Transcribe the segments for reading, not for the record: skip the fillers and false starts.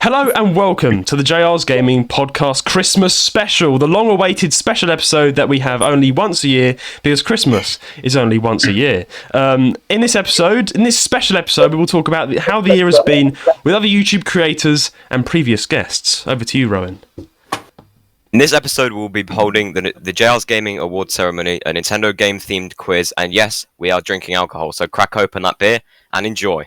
Hello and welcome to the JR's Gaming Podcast Christmas Special, the long-awaited special episode that we have only once a year because Christmas is only once a year. In this special episode, we will talk about how the year has been with other YouTube creators and previous guests. Over to you, Roan. In this episode, we'll be holding the JR's Gaming Award Ceremony, a Nintendo game-themed quiz, and yes, we are drinking alcohol, so crack open that beer and enjoy.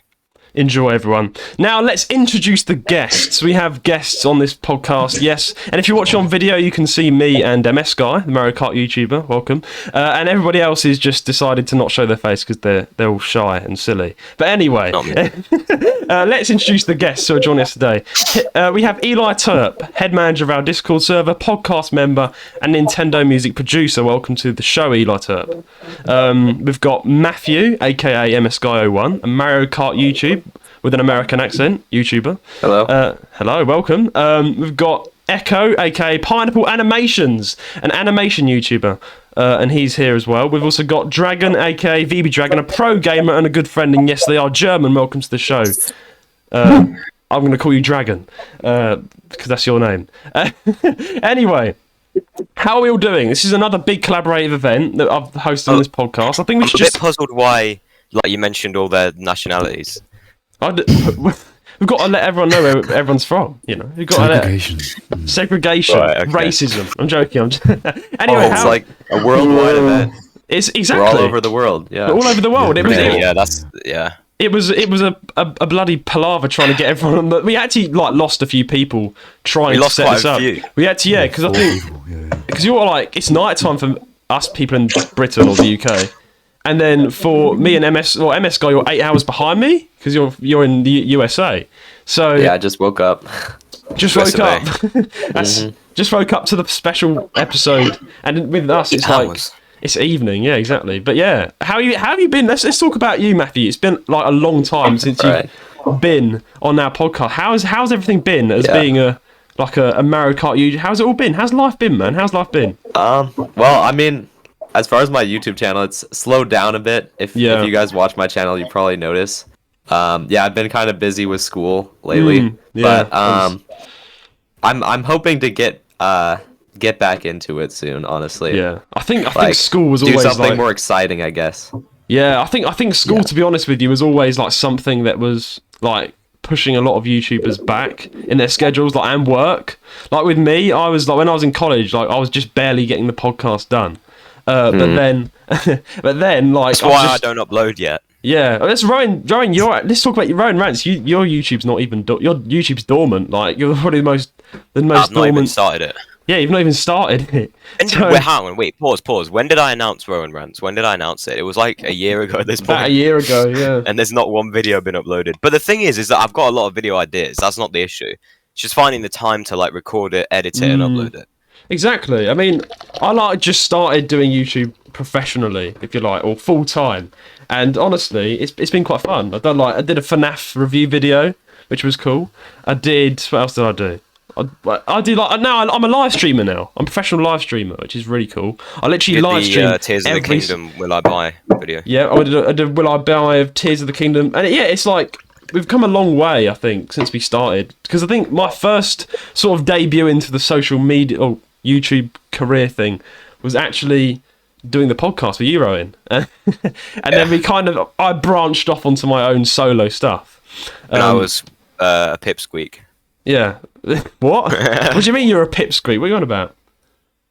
Enjoy, everyone. Now, let's introduce the guests. We have guests on this podcast, yes. And if you're watching on video, you can see me and MS Guy, the Mario Kart YouTuber. Welcome. And everybody else has just decided to not show their face because they're all shy and silly. But anyway, let's introduce the guests who are joining us today. We have Eli Turp, head manager of our Discord server, podcast member, and Nintendo music producer. Welcome to the show, Eli Turp. We've got Matthew, aka MS Guy01, a Mario Kart YouTube with an American accent, YouTuber. Hello. Hello, welcome. We've got Echo, aka PineappleAnimations, an animation YouTuber, and he's here as well. We've also got Dragon, aka V.B Dragon, a pro gamer and a good friend, and yes, they are German. Welcome to the show. I'm going to call you Dragon, because that's your name. Anyway, how are we all doing? This is another big collaborative event that I've hosted on this podcast. I think we should I'm a bit puzzled why, like, you mentioned all their nationalities. We've got to let everyone know where everyone's from, you know. We've got segregation, Right, okay. racism. I'm joking. Anyway, It's like a worldwide event. It's exactly We're all over the world. Yeah. all over the world. Yeah. It was a bloody palaver trying to get everyone on. We actually lost a few people trying to set this up. We had to, because I think because you're like, it's night time for us people in Britain or the UK. And then for me and MS Guy, you're 8 hours behind me because you're in the USA. So Yeah, I just woke up. just woke up. Just woke up to the special episode, and with us, it's like it's evening. Yeah, exactly. But yeah, how have you been? Let's talk about you, Matthew. It's been like a long time since you've been on our podcast. How's everything been as being a Mario Kart user? How's it all been? How's life been, man? How's life been? Well, I mean, as far as my YouTube channel, it's slowed down a bit. If you guys watch my channel, you probably notice. I've been kind of busy with school lately, but I'm hoping to get back into it soon. Honestly, yeah. I think school was do always something more exciting, I guess. Yeah, I think school, to be honest with you, was always like something that was like pushing a lot of YouTubers back in their schedules, like, and work. Like with me, I was like, when I was in college, like I was just barely getting the podcast done. But then, like, that's why I don't upload yet. Yeah, let's Roan. Let's talk about your RoanRants. Your YouTube's not even your YouTube's dormant. Like, you're probably the most I've dormant. not even started it. Yeah, you've not even started it. Wait, pause. When did I announce RoanRants? When did I announce it? It was like a year ago at this point. About a year ago, yeah. And there's not one video been uploaded. But the thing is that I've got a lot of video ideas. That's not the issue. It's just finding the time to like record it, edit it, and upload it. Exactly. I mean, I just started doing YouTube professionally, if you like, or full time, and honestly, it's been quite fun. I did a FNAF review video, which was cool. What else did I do? I do I'm a live streamer now. I'm a professional live streamer, which is really cool. I literally live stream Tears of the Kingdom Will I Buy video. Yeah, I did Will I Buy of Tears of the Kingdom, and it's like we've come a long way, I think, since we started. Because I think my first sort of debut into the social media or YouTube career thing was actually doing the podcast with you, Roan. And then I branched off onto my own solo stuff. And I was a pipsqueak. Yeah. What? What do you mean you're a pipsqueak? What are you on about?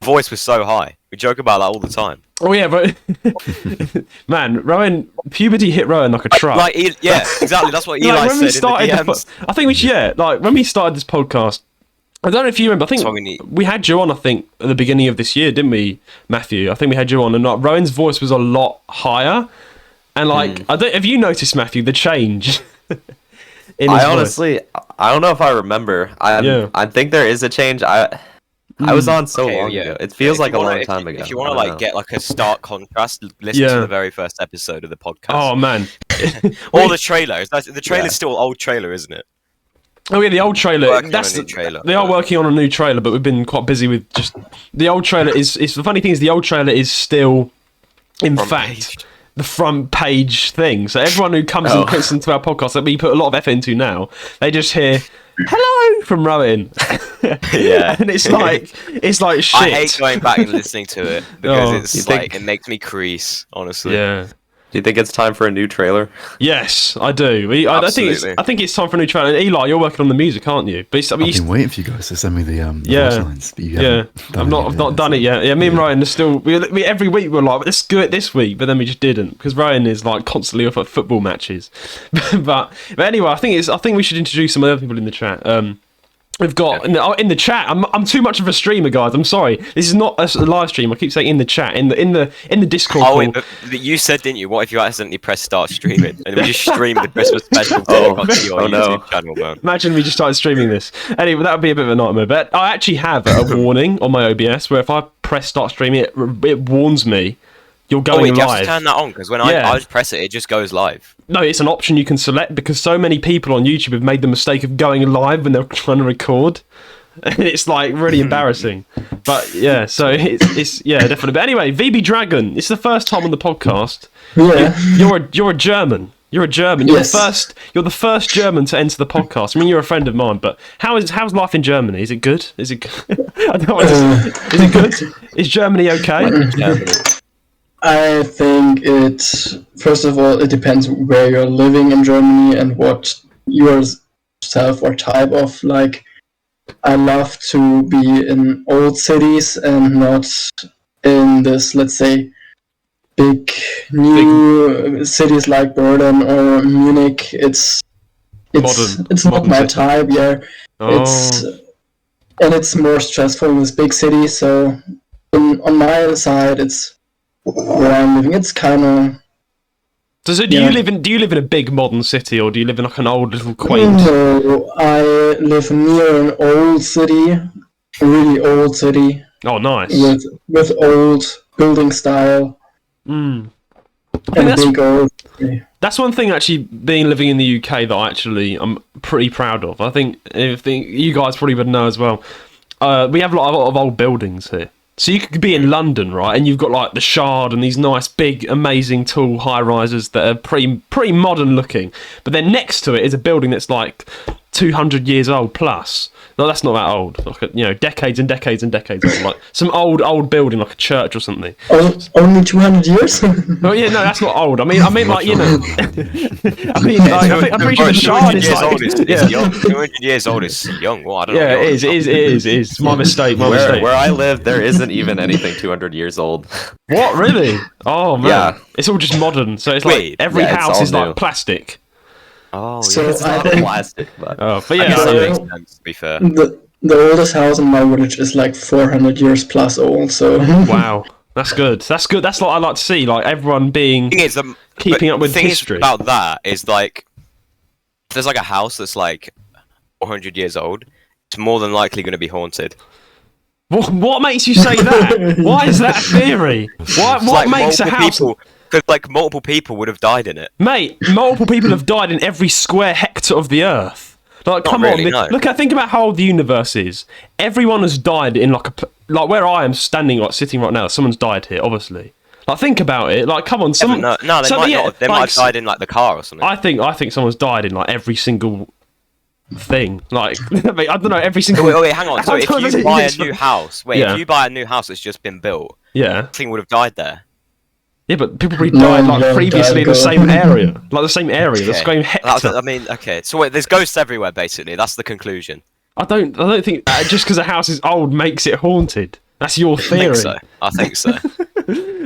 Voice was so high. We joke about that all the time. Oh yeah, but man, Roan, puberty hit Roan like a truck. Exactly. That's what Eli when we said started in the DMs. I think we should, like when we started this podcast, I don't know if you remember. I think we had you on. I think at the beginning of this year, didn't we, Matthew? I think we had you on, and like Rowan's voice was a lot higher. And like, have you noticed, Matthew, the change? Honestly, I don't know if I remember. I think there is a change. I was on so long ago. It feels like a long time ago. If you want to get like a stark contrast, listen to the very first episode of the podcast. Oh man, or the trailer. The trailer's still old trailer, isn't it? Oh yeah, the old trailer. Trailer. They are working on a new trailer, but we've been quite busy with just the old trailer. Is the funny thing is the old trailer is still, in fact, the front page thing. So everyone who comes and clicks into our podcast that we put a lot of effort into now, they just hear hello from Rowan. Yeah. And it's like shit. I hate going back and listening to it because Oh. it's like it makes me crease, honestly. Yeah. Do you think it's time for a new trailer? Yes, I do. I think it's time for a new trailer. And Eli, you're working on the music, aren't you? But I've been waiting for you guys to send me the yeah, voice lines. But you I've not done it yet. Yeah, me and Ryan are still. We every week we're like, let's do it this week, but then we just didn't because Ryan is like constantly off at football matches. but anyway, I think we should introduce some other people in the chat. We've got in the chat. I'm too much of a streamer, guys. I'm sorry. This is not a live stream. I keep saying in the chat, in the Discord. Oh, wait, but you said, didn't you? What if you accidentally press start streaming and we just stream the Christmas special to your YouTube channel, man? Imagine we just started streaming this. Anyway, that would be a bit of a nightmare. But I actually have a warning on my OBS where if I press start streaming, it warns me you're going live. live. You have to turn that on because when I just press it, it just goes live. No, it's an option you can select because so many people on YouTube have made the mistake of going live when they're trying to record. And it's like really embarrassing. But yeah, so it's definitely. But anyway, V.B Dragon, it's the first time on the podcast. Yeah. You're a German. You're a German. You're the first German to enter the podcast. I mean, you're a friend of mine, but how's life in Germany? Is it good? Is it I don't know is it good? Is Germany okay? I think first of all, it depends where you're living in Germany and what yourself or type of, like, I love to be in old cities and not in this, let's say, big new cities like Berlin or Munich. It's not my type, yeah. Oh. It's more stressful in this big city, so on my side it's where I'm living. It's kind of. Do you live in a big modern city, or do you live in like an old little quaint? No, I live near an old city, a really old city. Oh, nice. With old building style. Mm. And big old. That's one thing actually living in the UK that I'm pretty proud of. I think you guys probably would know as well. We have a lot of old buildings here. So you could be in London, right, and you've got like the Shard and these nice, big, amazing, tall high-rises that are pretty modern looking. But then next to it is a building that's like 200 years old plus. No, that's not that old. Like decades and decades and decades old. Like some old building, like a church or something. Only 200 years? Oh yeah, no, that's not old. I mean, like I mean, like, I'm pretty sure the Shard is like old is young. 200 years old is young. Well, I don't know. Yeah, it is. My mistake. Where I live, there isn't even anything 200 years old. What, really? Oh man, yeah. It's all just modern. So it's like every house is like plastic. Oh, so yeah. It's not plastic, but yeah, that makes sense, to be fair. The oldest house in my village is like 400 years plus old. So wow, that's good. That's good. That's what I like to see. Like everyone being keeping up with history. About that is like, if there's like a house that's like 400 years old, it's more than likely going to be haunted. What makes you say that? Why is that a theory? What makes a house? Because like multiple people would have died in it. Mate, multiple people have died in every square hectare of the earth. Like, come on, think about how old the universe is. Everyone has died in like where I am standing, like sitting right now. Someone's died here, obviously. Like, think about it. Like, come on, they might not. They might have died in like the car or something. I think someone's died in like every single thing. Like, I don't know, every single. Wait, hang on. So if you buy a new house, if you buy a new house that's just been built, thing would have died there. Yeah, but people probably died like previously in the same area, the same hectare. I mean, okay. So wait, there's ghosts everywhere, basically. That's the conclusion. I don't think just because a house is old makes it haunted. That's your theory. I think so.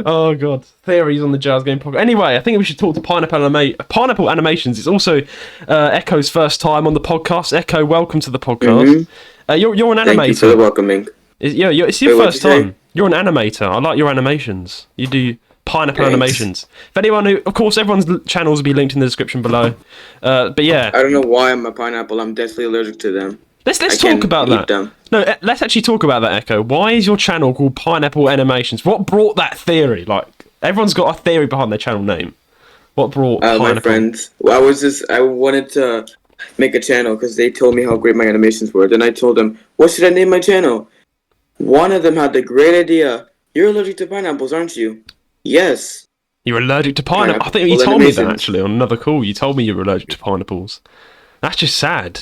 Oh god, theories on the Jazz Game Podcast. Anyway, I think we should talk to PineappleAnimations. It's also Echo's first time on the podcast. Echo, welcome to the podcast. You're an animator. Thank you for the welcoming. It's your first time. You're an animator. I like your animations. You do PineappleAnimations. If anyone who, of course, everyone's channels will be linked in the description below. But yeah, I don't know why I'm a pineapple. I'm deathly allergic to them. Let's talk about that. Them. No, let's actually talk about that, Echo. Why is your channel called PineappleAnimations? What brought that theory? Like, everyone's got a theory behind their channel name. What brought my friends? Well, I wanted to make a channel because they told me how great my animations were. Then I told them, what should I name my channel? One of them had the great idea. You're allergic to pineapples, aren't you? Yes. You're allergic to pineapple. I think you told me that actually on another call. You told me you were allergic to pineapples. That's just sad.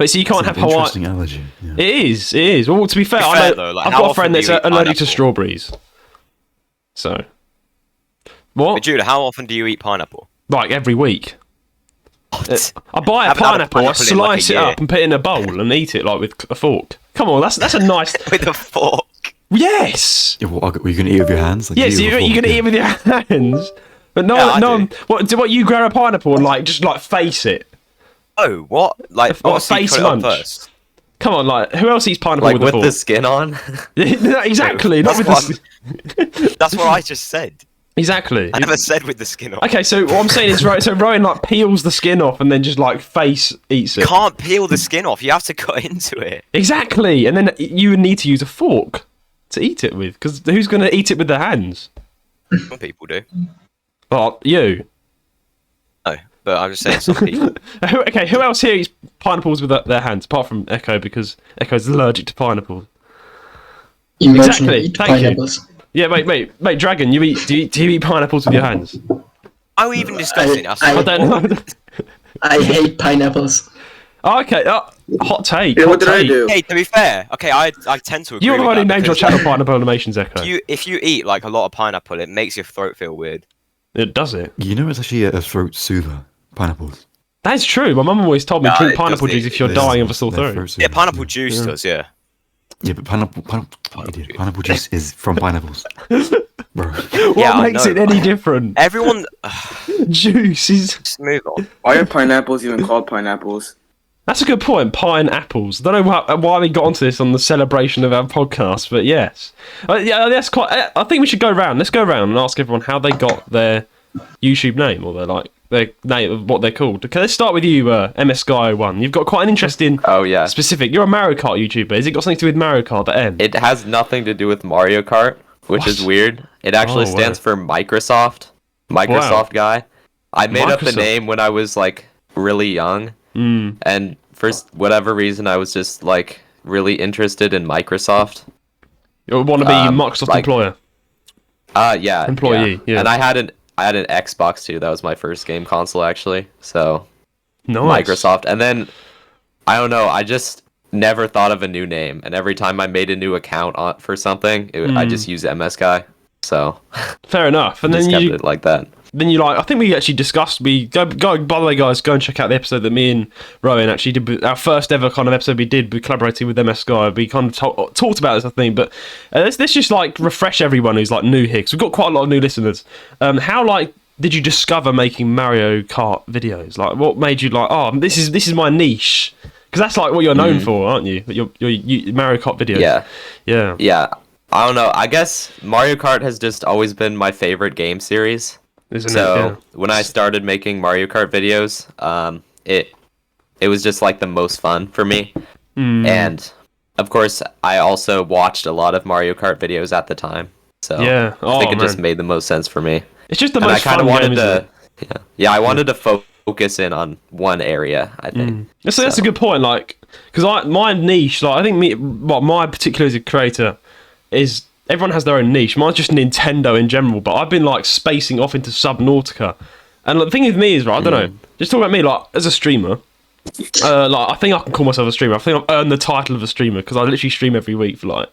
But see, you can't have Interesting Hawaii. allergy. Yeah. It is. Well, to be fair, fair, though, like, I've how got a often friend do that's you eat allergic to pineapple? strawberries. So, what? But Judah, how often do you eat pineapple? Like every week. What? I buy a Haven't had a pineapple, I pineapple in, like, a slice it year. up and put it in a bowl and eat it like with a fork. Come on, that's a nice. With a fork. Yes. Yeah, what, are you going to eat with your hands? Like, Yes, you you're gonna eat it with your hands. But no, Yeah, I no. do. What? You grab a pineapple and like just like face it. Oh, what? Like, What, what? So you face put it on munch? first? Come on, like who else eats pineapple Like with with a the fork? skin on. No, exactly, not with That's the. That's what I just said. Exactly. I never said with the skin on. Okay, so what I'm saying is, so Rowan like peels the skin off and then just like face eats You it. can't peel the skin off. You have to cut into it. Exactly, and then you would need to use a fork to eat it with, because who's going to eat it with their hands? Some people do. Oh, you. No, but I'm just saying some people. Okay, who else here eats pineapples with their hands, apart from Echo, because Echo's allergic to pineapples? Imagine Exactly, you eat thank you. pineapples. Yeah, wait, Dragon, do you eat pineapples with your hands? Are we even discussing? I don't know. I hate pineapples. Oh, okay, hot take. Yeah, hot what did I take. do? Hey, to be fair, okay, I tend to agree You with already that named your because channel PineappleAnimations, Echo. if you eat like a lot of pineapple, it makes your throat feel weird. It does it. You know, it's actually a throat soother. Pineapples. That's true. My mum always told me Yeah, drink it pineapple does juice it. if you're They're- dying of a sore they're throat. throat Yeah, soother, pineapple juice does, yeah. Yeah, but pineapple juice is from pineapples. Bro. What Yeah, I makes know. it any different? Everyone, Juice is. just move on. Why are pineapples even called pineapples? That's a good point. Pineapples. I don't know why we got onto this on the celebration of our podcast, but yes. Yeah, that's quite. I think we should go round. Let's go round and ask everyone how they got their YouTube name or their name of what they're called. Okay, let's start with you, MS Guy 1. You've got quite an interesting. Oh yeah. Specific. You're a Mario Kart YouTuber. Has it got something to do with Mario Kart at end? It has nothing to do with Mario Kart, which is What? weird. It actually Oh, stands for Microsoft. Microsoft guy. I made up the Microsoft. name when I was like really young, and for whatever reason, I was just like really interested in Microsoft. You want to be Microsoft like- employer. Yeah. Employee, yeah. And I had an Xbox too. That was my first game console actually. So Nice. Microsoft, and then I don't know. I just never thought of a new name, and every time I made a new account for something, I just used MS Guy. So Fair enough. And just then kept you it like that. then you like, I think we actually discussed, go by the way guys, go and check out the episode that me and Rowan actually did, our first ever kind of episode we did, we collaborated with MS Guy, we kind of talked about this I think, but let's just like refresh everyone who's like new here, because we've got quite a lot of new listeners. How like did you discover making Mario Kart videos? Like what made you like, oh, this is my niche? Because that's like what you're known for, aren't you? Your Mario Kart videos. Yeah. I don't know. I guess Mario Kart has just always been my favorite game series. Isn't So it? when I started making Mario Kart videos, it was just like the most fun for me. And of course, I also watched a lot of Mario Kart videos at the time. So Yeah. I think Oh, it just man. made the most sense for me. It's just the And I most kind fun of wanted game, isn't to, it? yeah, I wanted to focus in on one area. I think. That's a good point. Like, because my niche, like, I think my particular as a creator is everyone has their own niche. Mine's just Nintendo in general, but I've been like spacing off into Subnautica. And like, the thing with me is, right, I don't know. Just talking about me, like as a streamer. Like I think I can call myself a streamer. I think I've earned the title of a streamer because I literally stream every week for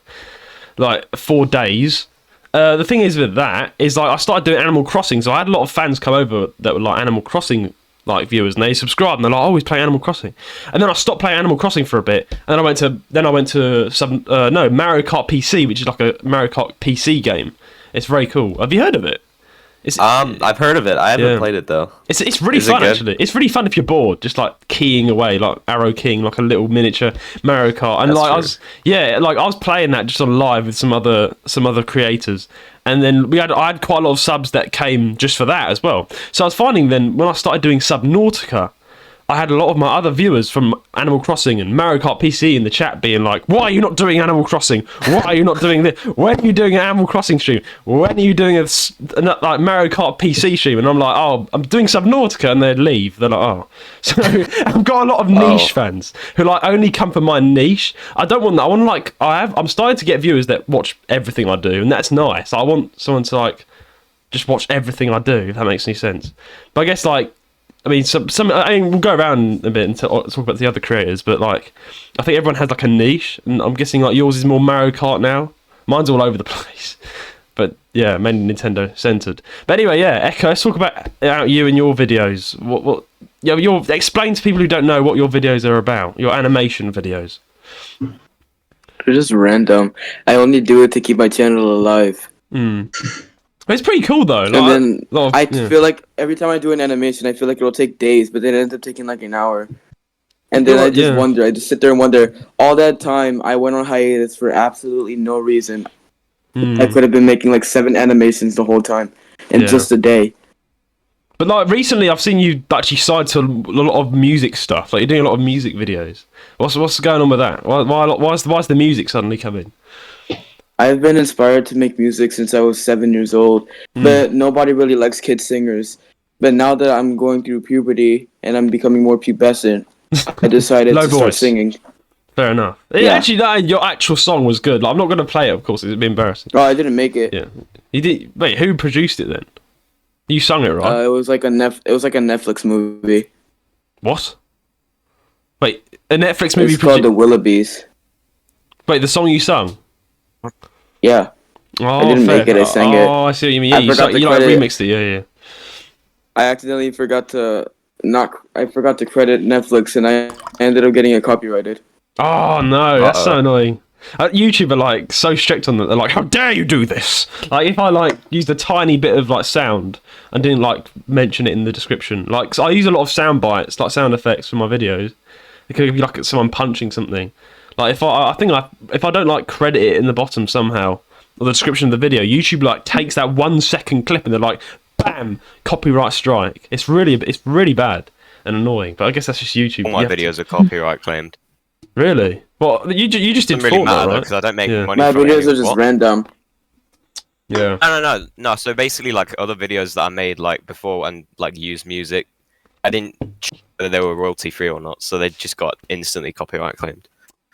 like 4 days. The thing is with that is like I started doing Animal Crossing, so I had a lot of fans come over that were like Animal Crossing like viewers, and they subscribed and they're like, oh, he's playing Animal Crossing. And then I stopped playing Animal Crossing for a bit, and then I went to Mario Kart PC, which is like a Mario Kart PC game. It's very cool. Have you heard of it? I've heard of it. I haven't played it though. It's really Is it fun good? actually. It's really fun if you're bored, just like keying away, like arrow keying, like a little miniature Mario Kart. And That's like true. I was playing that just on live with some other creators, and then I had quite a lot of subs that came just for that as well. So I was finding then when I started doing Subnautica, I had a lot of my other viewers from Animal Crossing and Mario Kart PC in the chat being like, why are you not doing Animal Crossing? Why are you not doing this? When are you doing an Animal Crossing stream? When are you doing a like Mario Kart PC stream? And I'm like, oh, I'm doing Subnautica, and they'd leave. They're like, oh. So I've got a lot of niche fans who like only come for my niche. I don't want that. I want like, I'm starting to get viewers that watch everything I do, and that's nice. I want someone to like just watch everything I do, if that makes any sense. But I guess like, I mean, we'll go around a bit and talk about the other creators, but like, I think everyone has like a niche, and I'm guessing like yours is more Mario Kart now. Mine's all over the place, but yeah, mainly Nintendo centered. But anyway, yeah, Echo, let's talk about you and your videos. Explain to people who don't know what your videos are about. Your animation videos. They're just random. I only do it to keep my channel alive. It's pretty cool though. And then I feel like every time I do an animation, I feel like it'll take days, but then it ends up taking like an hour. And then I just sit there and wonder, all that time I went on hiatus for absolutely no reason. I could have been making like 7 animations the whole time in just a day. But like recently, I've seen you actually side to a lot of music stuff. Like you're doing a lot of music videos. What's going on with that? Why's the music suddenly coming? I've been inspired to make music since I was 7 years old, but nobody really likes kid singers. But now that I'm going through puberty and I'm becoming more pubescent, I decided to start singing. Fair enough. Yeah. Actually, your actual song was good. Like, I'm not going to play it, of course. It'd be embarrassing. Oh, I didn't make it. Yeah. You did. Wait, who produced it then? You sung it, right? It was like a Netflix movie. What? Wait, a Netflix movie. It's called The Willoughbys. Wait, the song you sung? Yeah. Oh, I didn't make it. I sang it. Oh, I see what you mean. Yeah, you remixed it. Yeah. I accidentally forgot to credit Netflix, and I ended up getting it copyrighted. Oh no, that's so annoying. YouTube are like so strict on that. They're like, "How dare you do this?" Like, if I like used a tiny bit of like sound and didn't like mention it in the description, like, so I use a lot of sound bites, like sound effects for my videos. It could be like someone punching something. Like if I don't like credit it in the bottom somehow or the description of the video, YouTube like takes that 1 second clip and they're like, bam, copyright strike. It's really bad and annoying. But I guess that's just YouTube. All my videos are copyright claimed. Really? Well, you just did really Fortnite, matter, right? Because I don't make money. My from videos are just random. Yeah. No. So basically, like other videos that I made like before and like used music, I didn't check whether they were royalty free or not. So they just got instantly copyright claimed.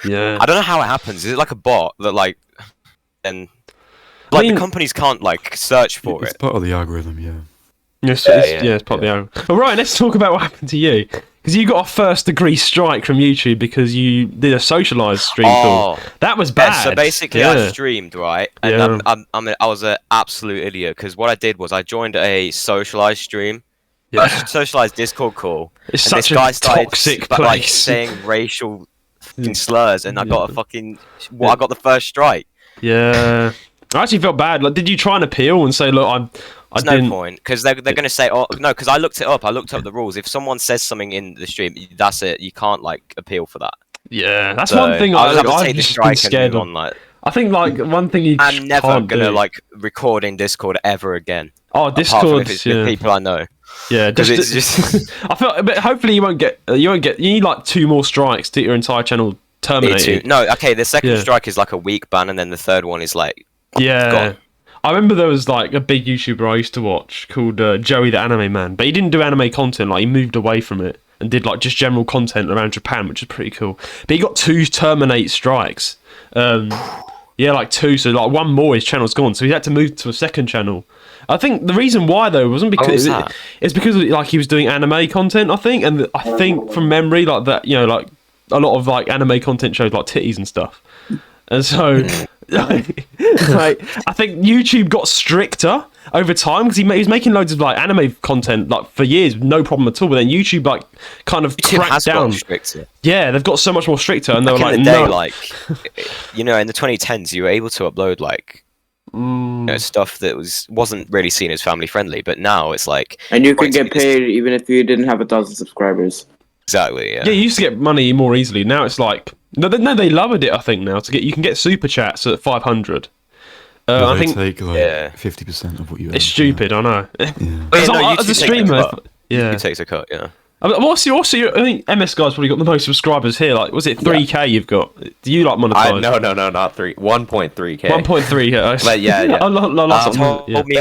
Yeah. I don't know how it happens. Is it like a bot that like, and like the companies can't like search for It's it? part of the algorithm, yeah. It's part of the algorithm. All right, let's talk about what happened to you. Because you got a first-degree strike from YouTube because you did a socialized stream call. That was bad. Yeah, so basically, I streamed, right? And I was an absolute idiot because what I did was I joined a socialized stream, a socialized Discord call. It's and such this guy a started toxic like place. saying racial slurs, and I got a fucking. I got the first strike. Yeah. I actually felt bad. Like, did you try and appeal and say, "Look, There's no point because they're going to say, "Oh no," because I looked it up. I looked up the rules. If someone says something in the stream, that's it. You can't like appeal for that. Yeah, that's one thing I've just been scared of. Like, I think like one thing I'm never gonna like record in Discord ever again. Oh, Discord, with people I know. Yeah, because it's just. I feel, but hopefully you won't get. You need like 2 more strikes to get your entire channel terminated. No, okay. The second strike is like a week ban, and then the third one is like. Yeah. I remember there was like a big YouTuber I used to watch called Joey the Anime Man, but he didn't do anime content. Like he moved away from it and did like just general content around Japan, which is pretty cool. But he got 2 terminate strikes. Like 2. So like 1 more, his channel's gone. So he had to move to a second channel. I think the reason why though wasn't because it's because like he was doing anime content. I think, and I think from memory like that, like a lot of like anime content shows like titties and stuff. And so, like, I think YouTube got stricter over time because he was making loads of like anime content like for years, no problem at all. But then YouTube like kind of cracked down. Yeah, they've got so much more stricter, and they were like, no. Like, in the 2010s, you were able to upload like stuff that wasn't really seen as family friendly, but now it's like, and you could get paid even if you didn't have 1,000 subscribers. Exactly. Yeah. Yeah, you used to get money more easily. Now it's like. No, they lowered it. I think now you can get super chats at 500. I think take like 50% of what you. It's stupid. I know. Yeah. As a streamer, it takes a cut. Yeah. What's your? I think MS Guy's probably got the most subscribers here. Like, was it 3K you've got? Do you like monetize? No, not 3. 1.3K. 1.3K. But yeah.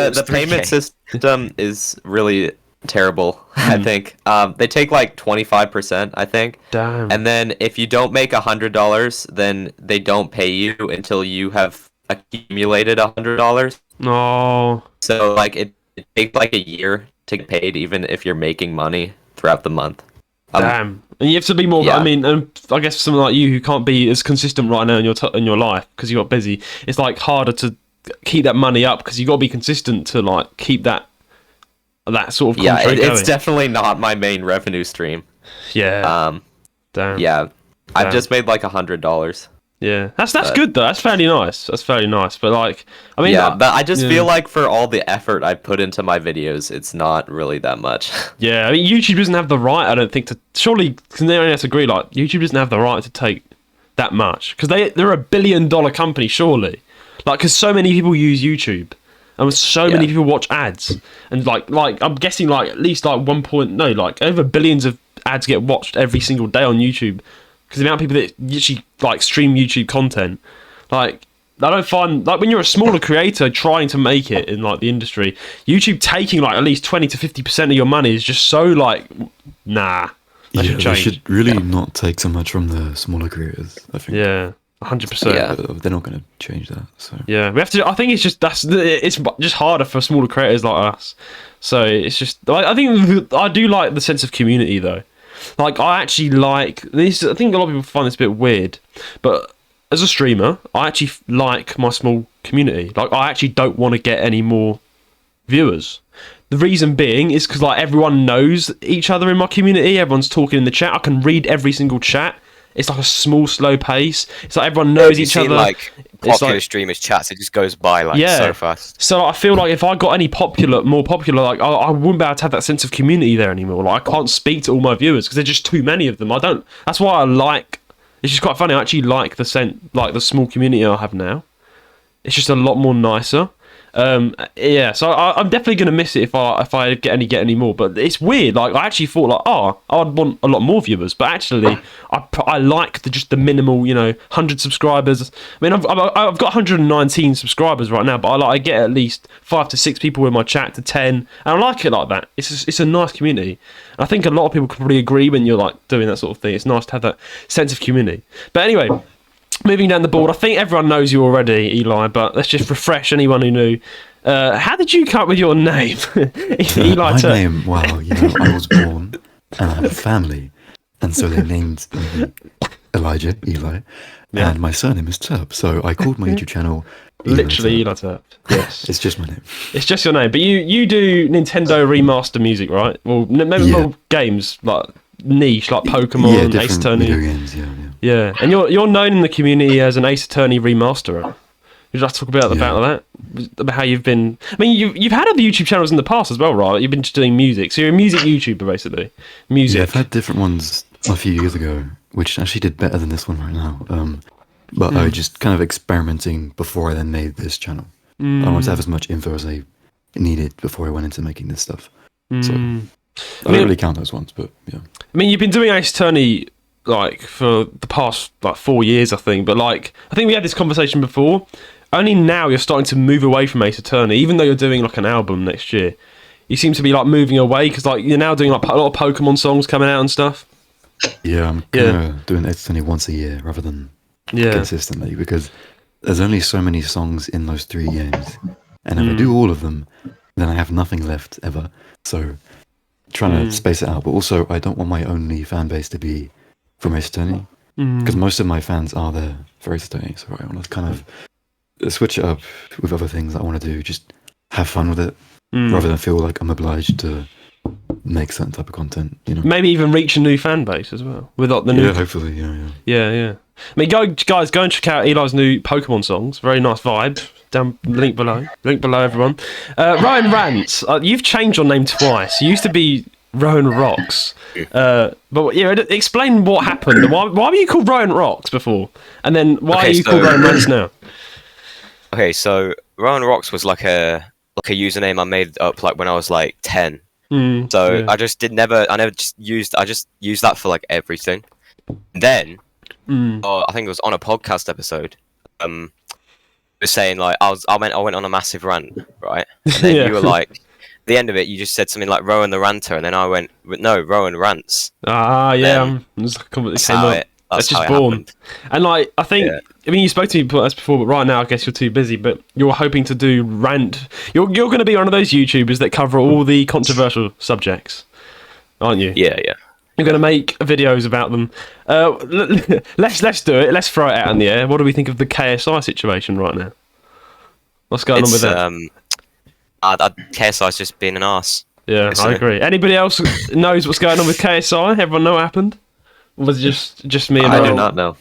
The payment system is really terrible. I think they take like 25%. I think. Damn. And then if you don't make $100, then they don't pay you until you have accumulated $100. No. So like it takes like a year to get paid, even if you're making money. throughout the month. Damn. And you have to be more. Yeah. I mean, I guess for someone like you who can't be as consistent right now in your life because you got busy, it's like harder to keep that money up because you got to be consistent to like keep that sort of contract it's going. definitely not my main revenue stream. Yeah. Damn. Yeah, I've just made like $100. Yeah, that's good though. That's fairly nice. But like, I mean, but I just feel like for all the effort I put into my videos, it's not really that much. Yeah, I mean, YouTube doesn't have the right. I don't think to surely. Can they only have to agree? Like, YouTube doesn't have the right to take that much because they're $1 billion company, surely. Like, because so many people use YouTube, and so many people watch ads, and like I'm guessing like at least like like over billions of ads get watched every single day on YouTube. Because the amount of people that actually like stream YouTube content, like I don't find like when you're a smaller creator trying to make it in like the industry, YouTube taking like at least 20 to 50% of your money is just so like nah. Yeah, they should really not take so much from the smaller creators. I think. Yeah, 100%. Yeah. They're not going to change that. So yeah, we have to. I think it's just harder for smaller creators like us. So it's just I think I do like the sense of community though. Like, I actually like this. I think a lot of people find this a bit weird, but as a streamer, I actually like my small community. Like, I actually don't want to get any more viewers. The reason being is because, like, everyone knows each other in my community. Everyone's talking in the chat. I can read every single chat. It's like a small, slow pace. It's like everyone knows each other. Like popular streamers' chats, it just goes by like so fast. So I feel like if I got any more popular, like I wouldn't be able to have that sense of community there anymore. Like I can't speak to all my viewers because there's just too many of them. That's why I like. It's just quite funny. I actually like the small community I have now. It's just a lot more nicer. Yeah, so I'm definitely gonna miss it if I get any more. But it's weird. Like I actually thought like, I'd want a lot more viewers, but actually I like just the minimal, 100 subscribers. I mean, I've got 119 subscribers right now, but I get at least 5 to 6 people in my chat to 10, and I like it like that. It's a nice community. And I think a lot of people can probably agree when you're like doing that sort of thing. It's nice to have that sense of community. But anyway. Moving down the board, I think everyone knows you already, Eli, but let's just refresh anyone who knew. How did you come up with your name? Eli my Turp. name, well, I was born and I have a family, and so they named me Eli, and my surname is Turp, so I called my YouTube channel Literally Eli Turp. Yes. It's just my name. It's just your name, but you do Nintendo remaster music, right? Well, memorable games, like niche, like Pokemon, Ace Attorney. Video games, Yeah, and you're known in the community as an Ace Attorney remasterer. Would you like to talk about that? About how you've been... I mean, you've had other YouTube channels in the past as well, right? You've been just doing music. So you're a music YouTuber, basically. Music. Yeah, I've had different ones a few years ago, which actually did better than this one right now. But I was just kind of experimenting before I then made this channel. I wanted to have as much info as I needed before I went into making this stuff. So I don't really count those ones, but yeah. I mean, you've been doing Ace Attorney like for the past like 4 years, I think. But like, I think we had this conversation before. Only now you're starting to move away from Ace Attorney, even though you're doing like an album next year. You seem to be like moving away because like you're now doing like a lot of Pokemon songs coming out and stuff. Yeah, I'm doing Ace Attorney once a year rather than consistently because there's only so many songs in those 3 games, and if I do all of them, then I have nothing left ever. So trying to space it out, but also I don't want my only fan base to be from Ace Attorney because most of my fans are there for Ace Attorney, so I want to kind of switch it up with other things I want to do, just have fun with it rather than feel like I'm obliged to make certain type of content, Maybe even reach a new fan base as well with like the new. Yeah, hopefully, Yeah. I mean, guys, go and check out Eli's new Pokemon songs. Very nice vibe. Down link below, everyone. RoanRants. You've changed your name twice. You used to be Roan Rocks, but explain what happened. Why were you called Roan Rocks before, and then why are you called RoanRants now? Okay, so Roan Rocks was like a username I made up like when I was like 10. I just used that for like everything. Then I think it was on a podcast episode. Was saying like I went on a massive rant, right? And then you were like, at the end of it, you just said something like Roan the Ranter, and then I went, no, RoanRants. That's just born. Happened. And like, I think, I mean, you spoke to me before, but right now I guess you're too busy. But you're hoping to do rant. You're going to be one of those YouTubers that cover all the controversial subjects. aren't you? Yeah, yeah. You're going to make videos about them. Let's do it. Let's throw it out in the air. What do we think of the KSI situation right now? What's going on with that? KSI's just being an arse. Yeah, I agree. Anybody else knows what's going on with KSI? Everyone know what happened? Or was it just me and I Roan? do not know.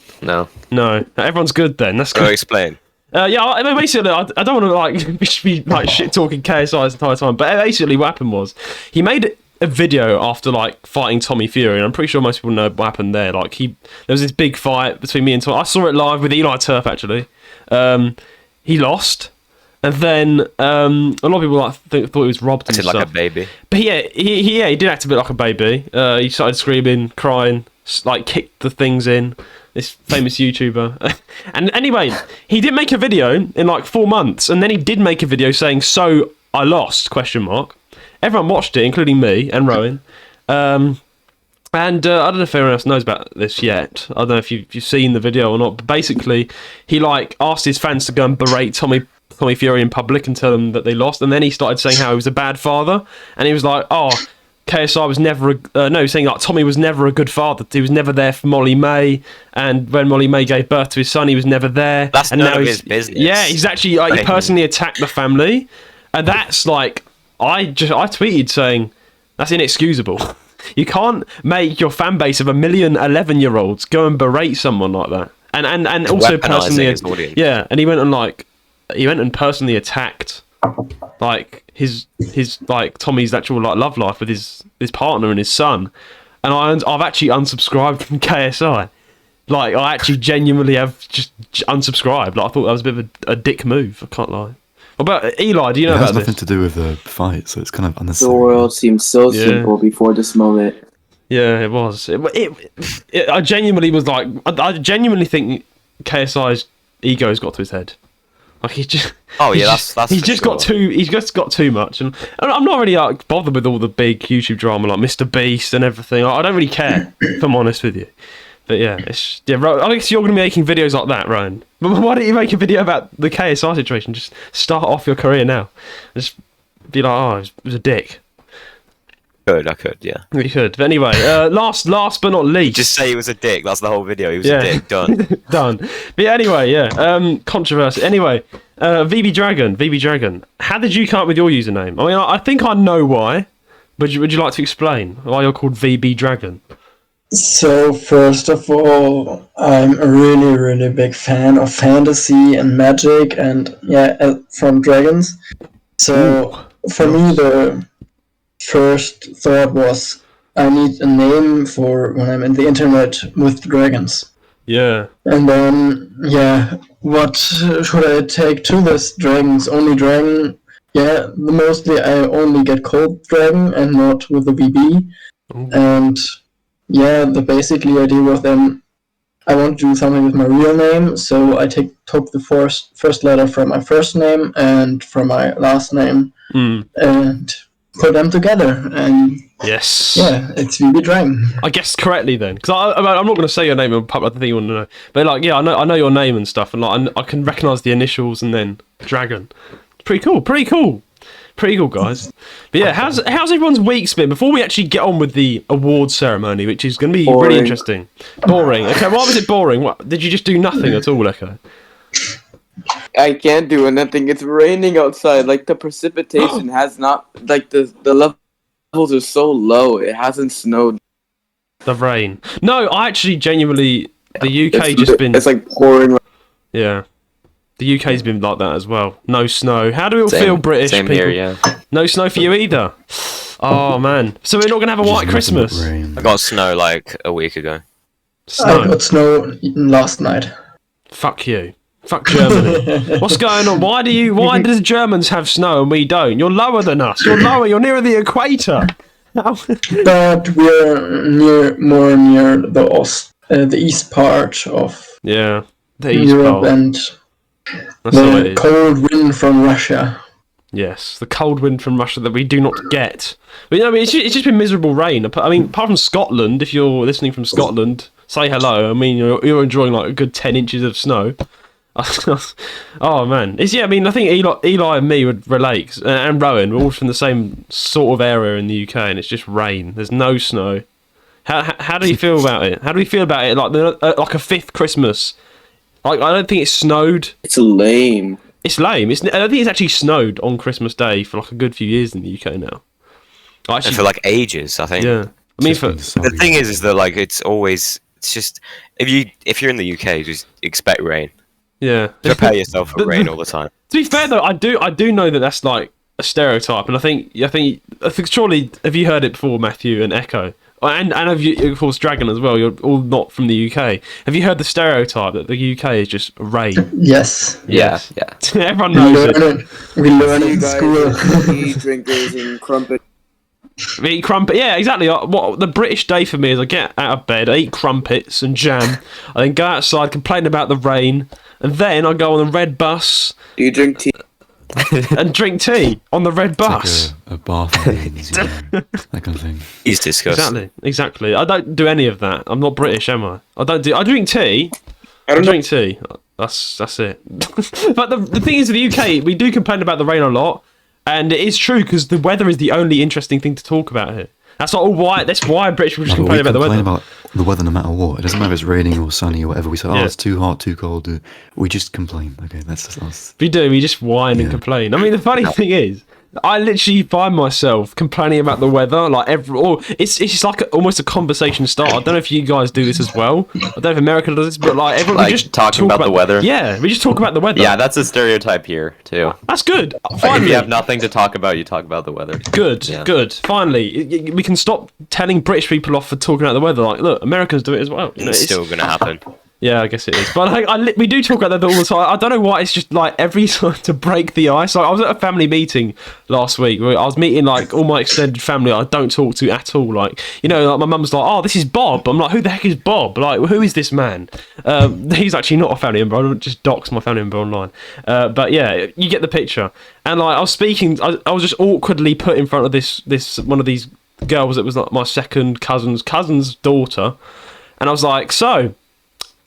No. Everyone's good then. That's good. Go explain. I mean, basically, I don't want to be like shit talking KSI the entire time, but basically, what happened was he made a video after like fighting Tommy Fury, and I'm pretty sure most people know what happened there. Like there was this big fight between me and Tommy. I saw it live with Eli Turp actually. He lost. And then a lot of people thought he was robbed and stuff. Like a baby. But he did act a bit like a baby. He started screaming, crying, like kicked the things in. This famous YouTuber. And anyway, he did make a video in like 4 months, and then he did make a video saying, "So I lost?" ? Everyone watched it, including me and Roan. And I don't know if anyone else knows about this yet. I don't know if you've seen the video or not. But basically, he like asked his fans to go and berate Tommy Fury in public and tell them that they lost, and then he started saying how he was a bad father, and he was like, KSI was never saying like Tommy was never a good father. He was never there for Molly May, and when Molly May gave birth to his son, he was never there. That's and none now of his business. Yeah, he's actually like he personally attacked the family, and that's like I tweeted saying that's inexcusable. You can't make your fan base of 1 million 11-year-olds go and berate someone like that, and also personally, his audience. Yeah, and he went and personally attacked like his like Tommy's actual like love life with his partner and his son, and I've actually unsubscribed from KSI. Like I actually genuinely have just unsubscribed. Like I thought that was a bit of a dick move. I can't lie. What about Eli? Do you know about this? It has nothing to do with the fight, so it's kind of unnecessary. The world seemed so simple before this moment. Yeah, it was. I genuinely was like, I genuinely think KSI's ego's got to his head. Like he's just. Oh yeah, that's. He's just got too. He's just got too much, and I'm not really like bothered with all the big YouTube drama like Mr. Beast and everything. I don't really care, if I'm honest with you. But yeah, I guess you're going to be making videos like that, Roan. But why don't you make a video about the KSI situation? Just start off your career now. Just be like, it was a dick. I could, yeah. You could. But anyway, last but not least. Just say he was a dick. That's the whole video. He was a dick. Done. Done. But yeah, anyway, controversy. Anyway, V.B Dragon. How did you come up with your username? I mean, I think I know why. But would you like to explain why you're called V.B Dragon? So first of all, I'm a really, really big fan of fantasy and magic, and from dragons. So for me, the first thought was I need a name for when I'm in the internet with dragons. Yeah. And then, what should I take to this? Dragons, only dragon. Yeah, mostly I only get cold dragon and not with the VB. And the basically idea was then I want to do something with my real name, so I took the first letter from my first name and from my last name and put them together, and yes, it's V.B Dragon. I guessed correctly then, because I'm not going to say your name in public. I think you want to know, but like, I know your name and stuff, and like I can recognise the initials and then Dragon. Pretty cool, guys. But yeah, how's everyone's week's been? Before we actually get on with the awards ceremony, which is going to be really interesting. Boring. Okay, why was it boring? What, did you just do nothing at all, Echo? I can't do nothing. It's raining outside. Like the precipitation has not. Like the levels are so low. It hasn't snowed. The rain. No, I actually genuinely. The UK just been. It's like pouring. Yeah. The UK's been like that as well. No snow. How do we all feel, British people? Here, yeah. No snow for you either. Oh man. So we're not gonna have a white Christmas. I got snow like a week ago. I got snow last night. Fuck you. Fuck Germany. What's going on? Why do the Germans have snow and we don't? You're lower than us. You're lower. You're nearer the equator. But we're more near the east part of the east Europe, part. and the cold wind from Russia. Yes, the cold wind from Russia that we do not get. But I mean, it's just been miserable rain. I mean, apart from Scotland, if you're listening from Scotland, say hello. I mean, you're enjoying like a good 10 inches of snow. Oh man, I mean, I think Eli and me would relate, and Roan. We're all from the same sort of area in the UK, and it's just rain. There's no snow. How do you feel about it? How do we feel about it? Like a fifth Christmas. Like, I don't think it snowed. It's lame. It's lame. I don't think it's actually snowed on Christmas Day for like a good few years in the UK now. And for like ages, I think. Yeah. I mean, the thing is that like it's just if you're in the UK, just expect rain. Yeah. Prepare yourself for rain all the time. To be fair though, I do know that that's like a stereotype, and I think surely have you heard it before, Matthew and Echo, and of course Dragon as well. You're all not from the UK. Have you heard the stereotype that the UK is just rain? Yes. Yeah. Everyone knows it. We learn You in guys school. eat drinkers and crumpet. Eat crumpet, yeah, exactly. What the British day for me is I get out of bed, I eat crumpets and jam, I then go outside, complain about the rain, and then I go on the red bus. Do you drink tea? And drink tea on the red bus. Like a bath and beans, that kind of thing. He's disgusting. Exactly. I don't do any of that. I'm not British, am I? I drink tea. I drink tea. That's it. But the thing is, in the UK, we do complain about the rain a lot. And it is true because the weather is the only interesting thing to talk about here. That's why British people just complain about the weather. We complain about the weather no matter what. It doesn't matter if it's raining or sunny or whatever. We say, it's too hot, too cold. We just complain. Okay, that's just us. We do. We just whine and complain. I mean, the funny thing is, I literally find myself complaining about the weather like it's just like almost a conversation start. I don't know if you guys do this as well. I don't know if America does this, but like everyone we just talking about the weather. Yeah, we just talk about the weather. Yeah, that's a stereotype here too. That's good. Like, if you have nothing to talk about, you talk about the weather. Good. Finally, we can stop telling British people off for talking about the weather. Like, look, Americans do it as well. It's still gonna happen. Yeah, I guess it is. But we do talk about that all the time. I don't know why. It's just like every time to break the ice. Like, I was at a family meeting last week where I was meeting like all my extended family I don't talk to at all. Like, like my mum's like, "Oh, this is Bob." I'm like, "Who the heck is Bob? Like, who is this man?" He's actually not a family member. I don't just dox my family member online. But yeah, you get the picture. And like, I was speaking. I was just awkwardly put in front of this one of these girls that was like my second cousin's daughter, and I was like, "So,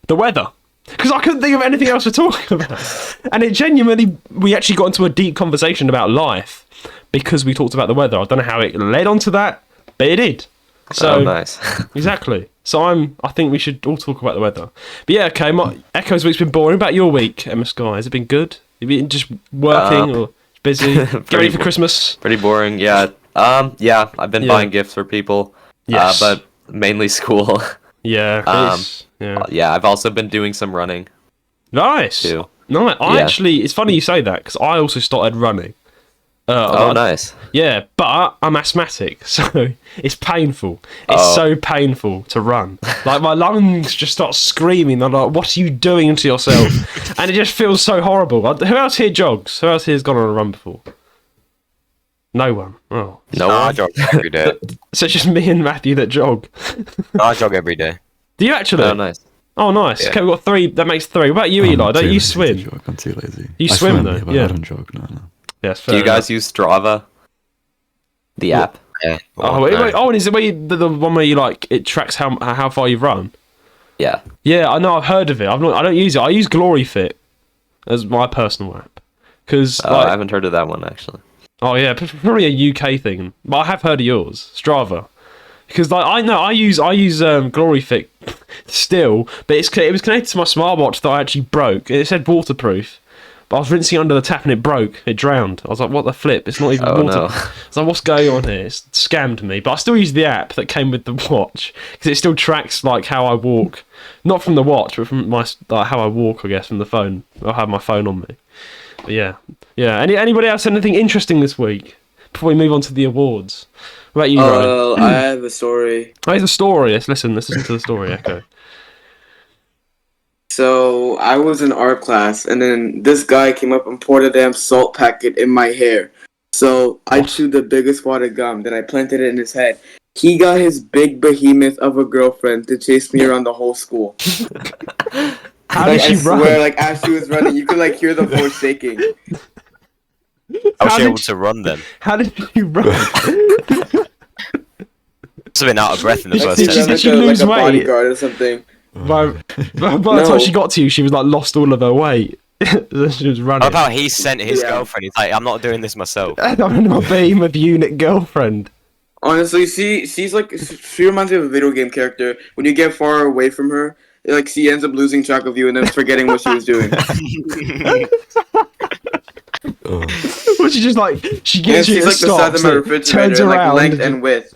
the weather," because I couldn't think of anything else to talk about. And it genuinely, we actually got into a deep conversation about life because we talked about the weather. I don't know how it led on to that, but it did. So nice. Exactly. So I think we should all talk about the weather. But yeah, okay, my Echo's week's been boring. About your week, Emma Sky, has it been good? Have you been just working or busy? Get ready for Christmas? Pretty boring, yeah. Yeah, I've been buying gifts for people. Yes. But mainly school. Yeah. Yeah, I've also been doing some running. Nice. Too. No, I actually, it's funny you say that because I also started running. Nice. Yeah, but I'm asthmatic, so it's painful. It's so painful to run. Like, my lungs just start screaming. I'm like, what are you doing to yourself? And it just feels so horrible. Who else here jogs? Who else here has gone on a run before? No one. Oh. No one? I jog every day. So it's just me and Matthew that jog. I jog every day. Do you actually? Oh, nice. Oh, nice. Yeah. Okay, we've got 3. That makes 3. What about you, Eli? Don't you swim? I'm too lazy. You I swim, though? but Yeah. I don't jog. No. Yes. Do you guys use Strava? The app? Yeah. Oh, wait. Oh, and is it where the one where you like it tracks how far you've run? Yeah. Yeah, I know. I've heard of it. I don't use it. I use GloryFit as my personal app because I haven't heard of that one actually. Oh yeah, probably a UK thing, but I have heard of yours, Strava, because like I know I use GloryFit still, but it was connected to my smartwatch that I actually broke. It said waterproof, but I was rinsing under the tap and it broke. It drowned. I was like, what the flip? It's not even water. No. I was like, what's going on here? It's scammed me. But I still use the app that came with the watch because it still tracks like how I walk, not from the watch, but from my how I walk, I guess, from the phone. I have my phone on me. But yeah. Anybody else anything interesting this week before we move on to the awards? What about you, Ryan? I have a story. Oh, it's a story. Let's listen to the story, Echo. So I was in art class, and then this guy came up and poured a damn salt packet in my hair. So I chewed the biggest wad of gum, then I planted it in his head. He got his big behemoth of a girlfriend to chase me around the whole school. How did she run? I swear, like, as she was running, you could, like, hear the floor shaking. I was able to run then. How did you run? Must have been out of breath in the first Did 10 she minutes. lose like a weight? bodyguard or something. by the time she got to you, she was like lost all of her weight. She was running. How about he sent his girlfriend? He's like, I'm not doing this myself. I'm my behemoth unit girlfriend. Honestly, she reminds me of a video game character. When you get far away from her, like she ends up losing track of you and then forgetting what she was doing. Well, she just like she gets you she's to like stop, the size of my refrigerator, turns around, like length and width.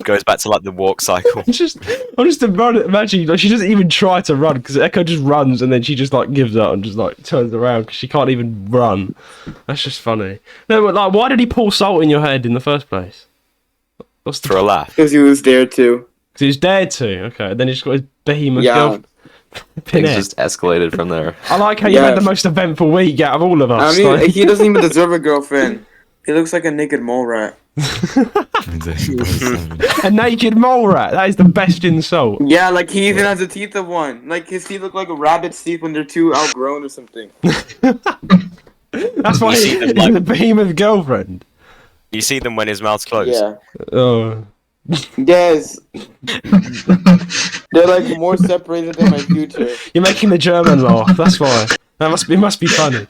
Goes back to like the walk cycle. I'm just imagine like, she doesn't even try to run because Echo just runs and then she just like gives up and just like turns around because she can't even run. That's just funny. No, but like, why did he pour salt in your head in the first place? What's the For a laugh. Because he was there too. Because he was dared to. Okay, then he just got his behemoth girlfriend. Things just escalated from there. I like how you had the most eventful week out of all of us. I mean, like... he doesn't even deserve a girlfriend. He looks like a naked mole rat. A naked mole rat. That is the best insult. Yeah, like he even has the teeth of one. Like his teeth look like a rabbit's teeth when they're too outgrown or something. That's why he's the behemoth girlfriend. You see them when his mouth's closed. Yeah. Oh. Yes. They're like more separated than my future. You're making the German laugh. That's why. It must be funny.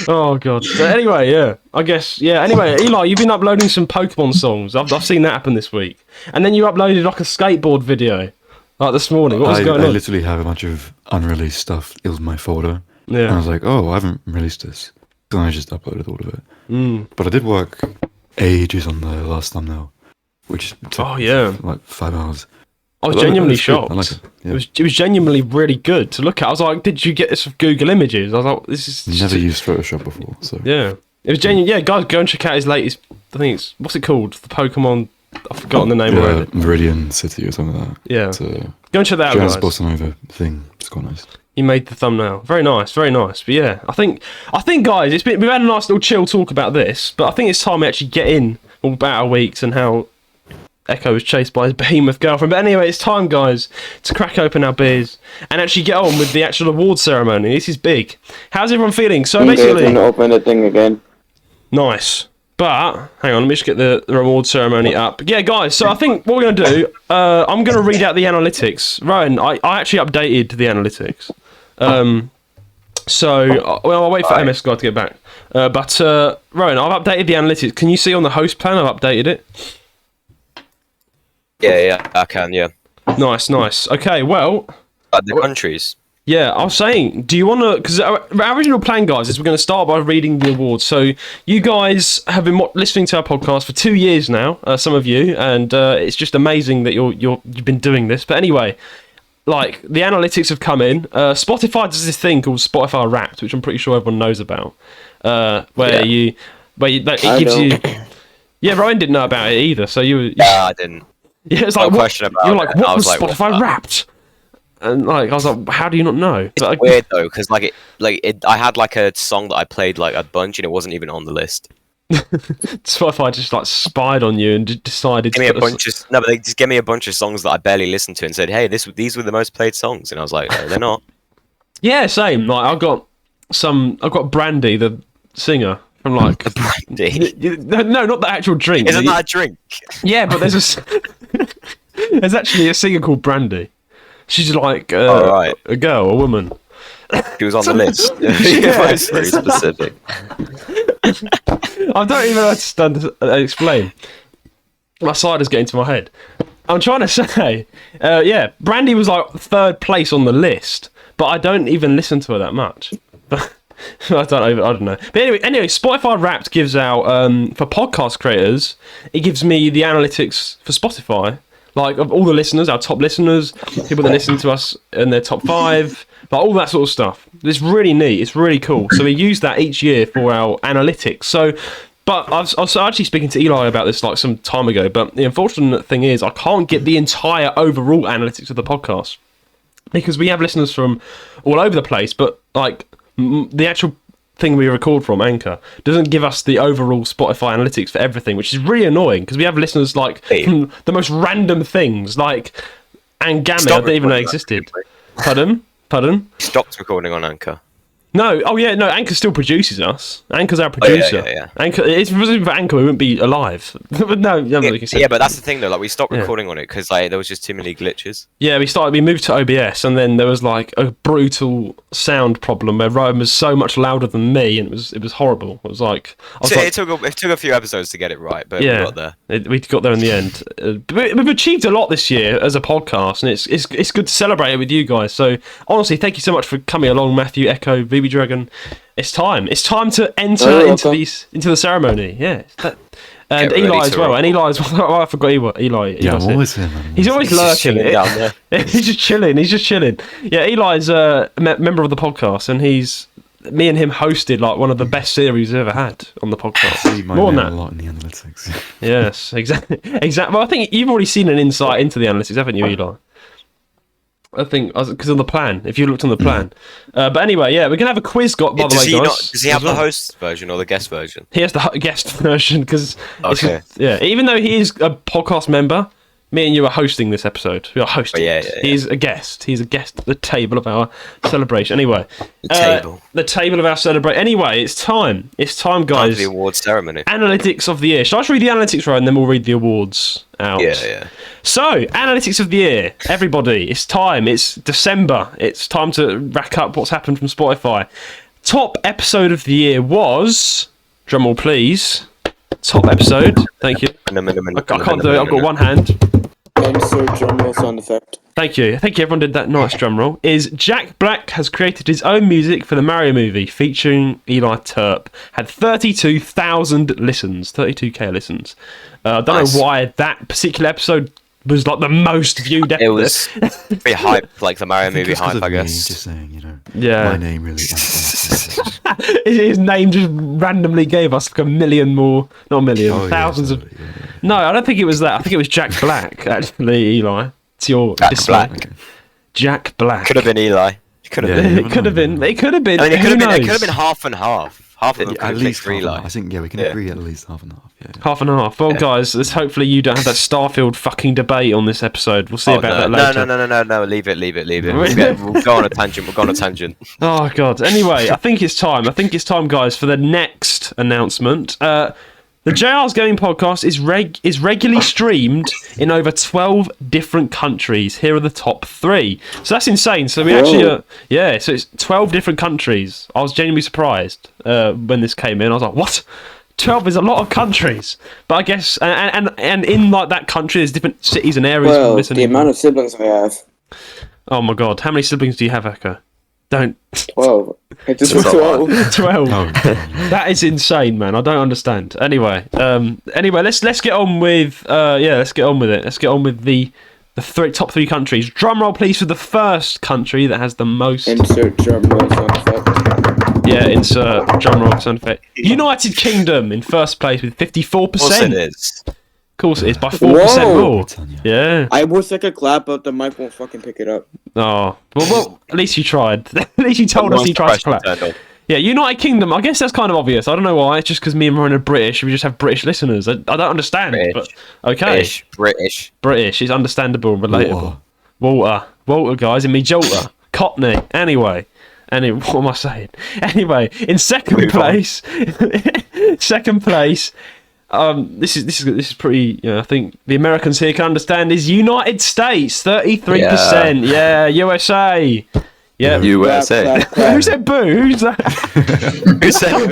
Oh god. So anyway, yeah. I guess Anyway, Eli, you've been uploading some Pokemon songs. I've seen that happen this week. And then you uploaded like a skateboard video, like this morning. What was going on? I literally have a bunch of unreleased stuff in my folder. Yeah. And I was like, oh, I haven't released this. So I just uploaded all of it. But I did work ages on the last thumbnail, which took like 5 hours. I was genuinely shocked. shocked. I like it. Yeah. It was genuinely really good to look at. I was like, did you get this with Google Images? I was like, this is Never used Photoshop before, so yeah. It was genuine. Yeah, guys, go and check out his latest. I think it's what's it called? The Pokemon. I've forgotten the name already. Meridian City or something like that. Yeah. It's a Go and check that out, Jazz guys. Bossa Nova thing. It's quite nice. He made the thumbnail. Very nice, very nice. But yeah, I think guys, we've had a nice little chill talk about this, but I think it's time we actually get in all about our weeks and how Echo was chased by his behemoth girlfriend. But anyway, it's time, guys, to crack open our beers and actually get on with the actual award ceremony. This is big. How's everyone feeling? So basically, I'm gonna open the thing again. nice. But hang on, let me just get the reward ceremony up. Yeah, guys. So I think what we're gonna do, I'm gonna read out the analytics. Roan, I actually updated the analytics. So I'll wait for MS Guy to get back. But Roan, I've updated the analytics. Can you see on the host plan? I've updated it. Yeah, I can, yeah. Nice. Okay, well... the countries. Yeah, I was saying, do you want to... Because our original plan, guys, is we're going to start by reading the awards. So you guys have been listening to our podcast for 2 years now, some of you, and it's just amazing that you've been doing this. But anyway, like, the analytics have come in. Spotify does this thing called Spotify Wrapped, which I'm pretty sure everyone knows about, where it gives you... Yeah, Ryan didn't know about it either, so you... Yeah, I didn't. Yeah, it's like, question about you're like, it. what I was was like, Spotify Wrapped? And like, I was like, how do you not know? It's weird though, because I had like a song that I played like a bunch, and it wasn't even on the list. Spotify just like spied on you and decided Give me a bunch of but they just gave me a bunch of songs that I barely listened to and said, "Hey, these were the most played songs," and I was like, "No, they're not." Yeah, same. Like, I've got Brandy, the singer. From like Brandy. No, not the actual drink. Isn't that a drink? Yeah, but there's actually a singer called Brandy. She's like right. a girl, a woman. She was on the list. Yeah. It's very specific. I don't even understand. Explain. My cider's getting to my head. I'm trying to say, yeah, Brandy was like 3rd place on the list, but I don't even listen to her that much. I don't know. But anyway, Spotify Wrapped gives out for podcast creators. It gives me the analytics for Spotify, like of all the listeners, our top listeners, people that listen to us in their top 5, like all that sort of stuff. It's really neat. It's really cool. So we use that each year for our analytics. So, but I was actually speaking to Eli about this like some time ago. But the unfortunate thing is, I can't get the entire overall analytics of the podcast because we have listeners from all over the place. But like, the actual thing we record from, Anchor, doesn't give us the overall Spotify analytics for everything, which is really annoying because we have listeners like from the most random things, like Angami, I didn't even know existed. Pardon? Stopped recording on Anchor. No, oh yeah, no. Anchor still produces us. Anchor's our producer. yeah. Anchor. If it wasn't for Anchor, we wouldn't be alive. But no, but that's the thing though. Like we stopped recording on it because like there was just too many glitches. Yeah, we moved to OBS, and then there was like a brutal sound problem where Roan was so much louder than me, and it was horrible. It was like It took a few episodes to get it right, but we got there. We got there in the end. We've achieved a lot this year as a podcast, and it's good to celebrate it with you guys. So honestly, thank you so much for coming along, Matthew, Echo, V.B Dragon. It's time to enter into the ceremony. Yeah. And Eli as well. And Eli as well. Oh, I forgot Eli. Yeah, I'm always here, man. He's always lurking. Down there. He's just chilling. Yeah, Eli's a member of the podcast, and me and him hosted like one of the best series we've ever had on the podcast. More than that. A lot in the analytics. Yes, exactly. Well, I think you've already seen an insight into the analytics, haven't you, Eli? I think because on the plan, if you looked on the plan. But anyway, yeah, we're gonna have a quiz. By the way, guys. Does he have the host version or the guest version? He has the guest version because okay. Even though he is a podcast member, me and you are hosting this episode. We are hosting. Yeah. He's a guest. He's a guest at the table of our celebration. Anyway, the table of our celebration. Anyway, it's time. It's time, guys. The awards ceremony. Analytics of the year. Shall I just read the analytics right, and then we'll read the awards out? Yeah. So, analytics of the year. Everybody, it's time. It's December. It's time to rack up what's happened from Spotify. Top episode of the year was, drumroll please. Top episode. Thank you. I can't do it. I've got one hand. Insert drumroll sound effect. Thank you. Everyone did that nice drum roll. Is Jack Black has created his own music for the Mario movie featuring Eli Turp. Had 32,000 listens. 32k listens. I don't know why that particular episode was like the most viewed episode. It was pretty hype, like the Mario movie hype, I guess. Just saying, my name really. His name just randomly gave us like a million more, not a million, thousands of. No, I don't think it was that. I think it was Jack Black, actually, Eli. It's your Black. Jack Black. Could have been Eli. It could have been. It could have been. It could have been. I mean, it could have been half and half. Half of them at least for Eli. I think we can agree at least half and half. Yeah. Half and half. Well, guys, hopefully you don't have that Starfield fucking debate on this episode. We'll see about that later. No. Leave it. We'll go on a tangent. Oh god. Anyway, I think it's time, guys, for the next announcement. The JR's Gaming Podcast is regularly streamed in over 12 different countries. Here are the top 3. So that's insane. So we actually, so it's 12 different countries. I was genuinely surprised when this came in. I was like, what? 12 is a lot of countries. But I guess, and in like that country, there's different cities and areas. Well, the amount of siblings I have. Oh my god. How many siblings do you have, Echo? Don't. 12. It just was 12. 12. That is insane, man. I don't understand. Anyway, let's get on with. Let's get on with it. Let's get on with the top 3 countries. Drum roll, please, for the first country that has the most. Insert drum roll sound effect. Yeah, insert drum roll sound effect. United Kingdom in first place with 54%. Of course it is. Of course it is, by 4% more. Yeah. I wish I could clap, but the mic won't fucking pick it up. Oh. Well, at least you tried. At least you told us you tried to clap. Yeah, United Kingdom, I guess that's kind of obvious. I don't know why. It's just because me and Roan are British. We just have British listeners. I don't understand. British. But okay. British. It's understandable and relatable. Walter, guys. And me, Jolter. Cockney. Anyway, what am I saying? Anyway, in second place... This is pretty. I think the Americans here can understand. Is United States 33%? Yeah, USA. Yeah, USA. Clap, clap. Who said boo? Who's that? Who said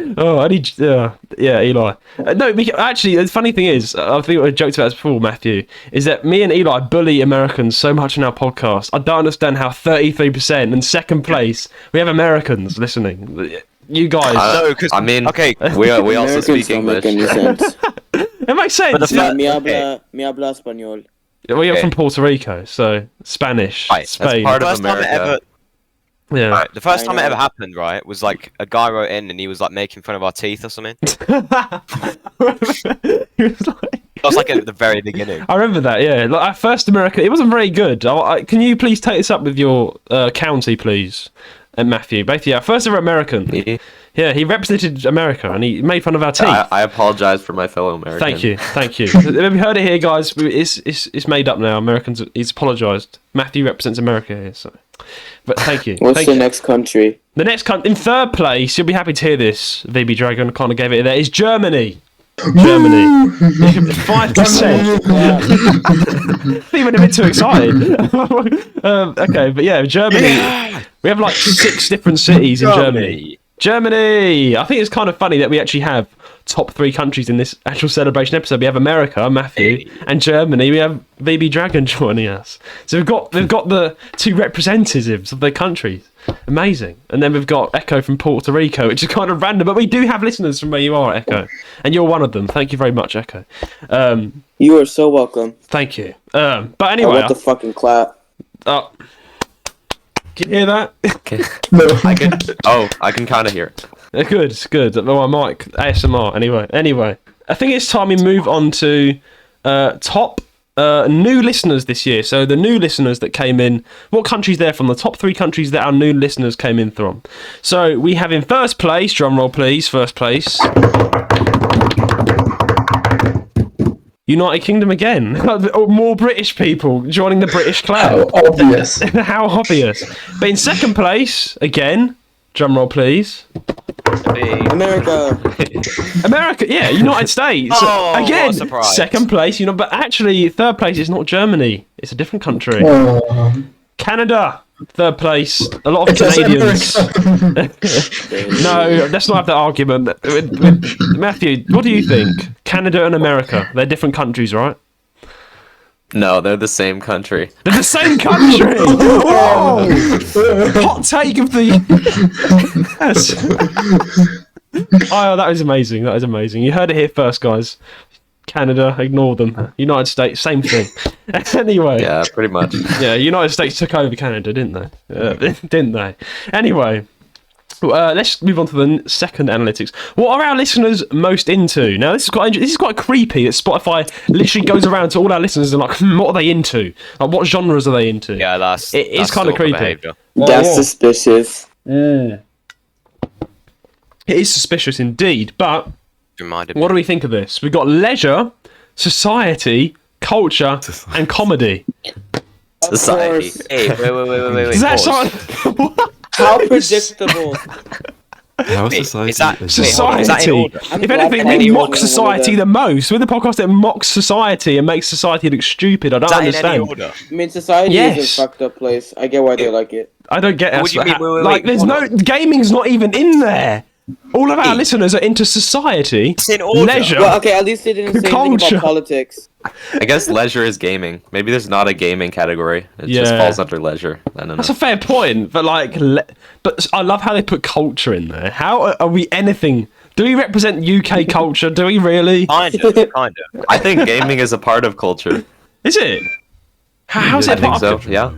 boo? Oh, I need. Yeah, Eli. No, actually, the funny thing is, I think I joked about this before, Matthew, is that me and Eli bully Americans so much in our podcast. I don't understand how 33% and second place we have Americans listening. You guys, no, because okay, we also speak English. Don't make any sense. It makes sense. Mi habla español. We're from Puerto Rico, so Spanish, Spain. That's part of America. Yeah. Right, the first time it ever happened, right, was like a guy wrote in and he was like making fun of our teeth or something. That was like at the very beginning. I remember that. Yeah, like our first America, it wasn't very good. Can you please take this up with your county, please? And Matthew, both our first ever American. Yeah, he represented America and he made fun of our teeth. I apologize for my fellow American. Thank you. Have you heard it here, guys? It's made up now. Americans, he's apologised. Matthew represents America here, so But thank you. What's the next country? The next country in third place. You'll be happy to hear this. V.B Dragon kind of gave it there. Is Germany. Germany. 5%. Even a bit too excited. Okay, but yeah, Germany. We have like 6 different cities in Germany. Germany. I think it's kind of funny that we actually have top 3 countries in this actual celebration episode. We have America, Matthew, and Germany. We have V.B Dragon joining us. So we've got the 2 representatives of their countries. Amazing. And then we've got Echo from Puerto Rico, which is kind of random, but we do have listeners from where you are, Echo, and you're one of them. Thank you very much, Echo. You are so welcome. Thank you. But anyway, I want the fucking clap. Can you hear that? No. I can kind of hear it. Good. My mic, ASMR. Anyway, I think it's time we move on to top new listeners this year. So the new listeners that came in, what countries they're from, the top 3 countries that our new listeners came in from. So we have in first place, drum roll please, first place, United Kingdom again. More British people joining the British club. How obvious. How obvious. But in second place, again, drum roll please, America, yeah, United States. Again, what a surprise. Second place, but actually third place is not Germany. It's a different country. Canada, third place. A lot of Canadians. No, let's not have that argument. Matthew, what do you think? Canada and America, they're different countries, right? No, they're the same country. They're the same country! Whoa! Hot take of the... Oh, that is amazing. That is amazing. You heard it here first, guys. Canada, ignore them. United States, same thing. Anyway. Yeah, pretty much. Yeah, United States took over Canada, didn't they? Didn't they? Anyway. Let's move on to the second analytics. What are our listeners most into? Now, this is quite creepy that Spotify literally goes around to all our listeners and like, what are they into? Like, what genres are they into? Yeah, that's kind of creepy. Behavior. That's suspicious. It is suspicious indeed, but what do we think of this? We've got leisure, society, culture, and comedy. Society. Hey, wait. Does that pause. sound... How predictable. How society? Is that Society. If anything, we mock society the most. We're the podcast that mocks society and makes society look stupid. I don't understand. I mean, society is a fucked up place. I get why they like it. I don't get it. What do you mean? Like, there's no... Gaming's not even in there. All of our listeners are into society, It's in order. leisure. Well, okay, at least they didn't say anything Culture. about politics. I guess leisure is gaming. Maybe there's not a gaming category. It just Yeah. falls under leisure. I don't know. That's a fair point, but but I love how they put culture in there. How are we anything? Do we represent UK culture? Do we really? Kind of. I think gaming is a part of culture. Is it? How's it I think part so. of culture? Yeah.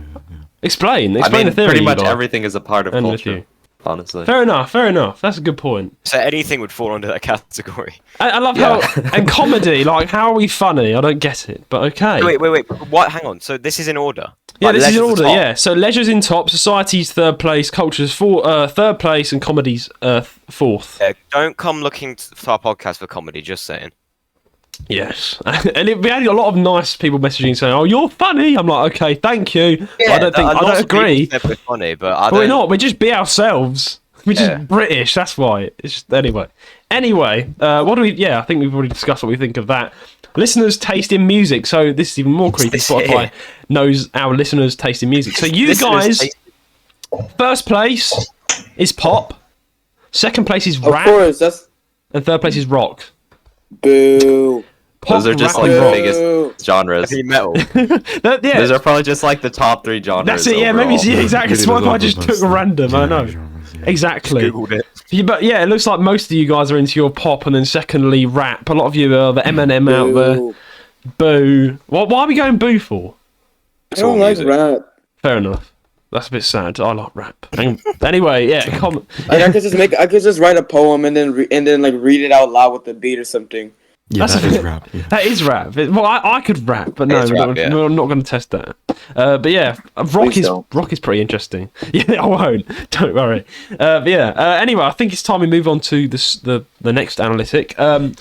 Explain I mean, the theory. pretty much you got. everything is a part of And with culture. you. Honestly. Fair enough. That's a good point. So anything would fall under that category. I love how and comedy. Like, how are we funny? I don't get it, but okay. Wait. What? Hang on. So this is in order. Yeah, Like, this is in leisure's order. top. Yeah, so leisure's in top, society's third place, culture's third place, and comedy's fourth. Yeah, don't come looking for our podcast for comedy. Just saying. Yes, and we had a lot of nice people messaging saying, "Oh, you're funny." I'm like, "Okay, thank you." I don't agree. We're funny, but I But don't. we're not. We just be ourselves. We're just British. That's why. It's just anyway. What do we? Yeah, I think we've already discussed what we think of that. Listeners' taste in music. So this is even more creepy. this Spotify here? knows our listeners' taste in music. So you Listeners' guys, taste- first place is pop. Second place is Of rap. course, that's And third place is rock. boo. Pop, Those are just rap, like and the rock. biggest genres. Heavy metal. Yeah, Those are probably just like the top 3 genres. that's it. Yeah, overall. maybe exactly. Really Spotify love just most took of random. I know. genres, yeah. Exactly. Googled it. Yeah, but yeah, it looks like most of you guys are into your pop, and then secondly rap. A lot of you are the Eminem out there. Boo. Boo. Why are we going boo for? I don't like rap. Fair enough. That's a bit sad. I like rap. Anyway, yeah. Like, I could just write a poem and then read it out loud with the beat or something. Yeah, That's that a- is rap. Yeah. That is rap. Well, I could rap, but no, It's we're rap, not, yeah. we're not going to test that. But yeah, Please don't. rock is pretty interesting. Yeah, I won't. Don't worry. But yeah. Anyway, I think it's time we move on to the next analytic. The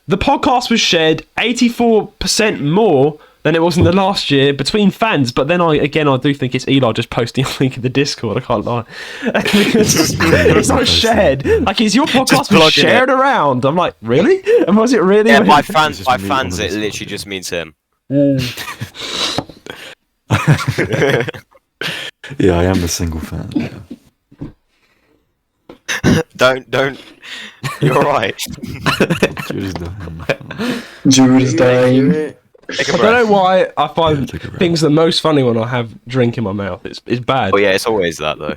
podcast was shared 84% more than it was in the last year between fans. But then I do think it's Eli just posting a link in the Discord. I can't lie. It's not shared. Like, is your podcast was shared around? I'm like, really? And was it really? Yeah, by fans, it literally just means him. Yeah, I am a single fan. Yeah. Don't. You're right. Jude's dying. Take a I breath. don't know why I find things the most funny when I have drink in my mouth. It's bad. Oh yeah, it's always that though.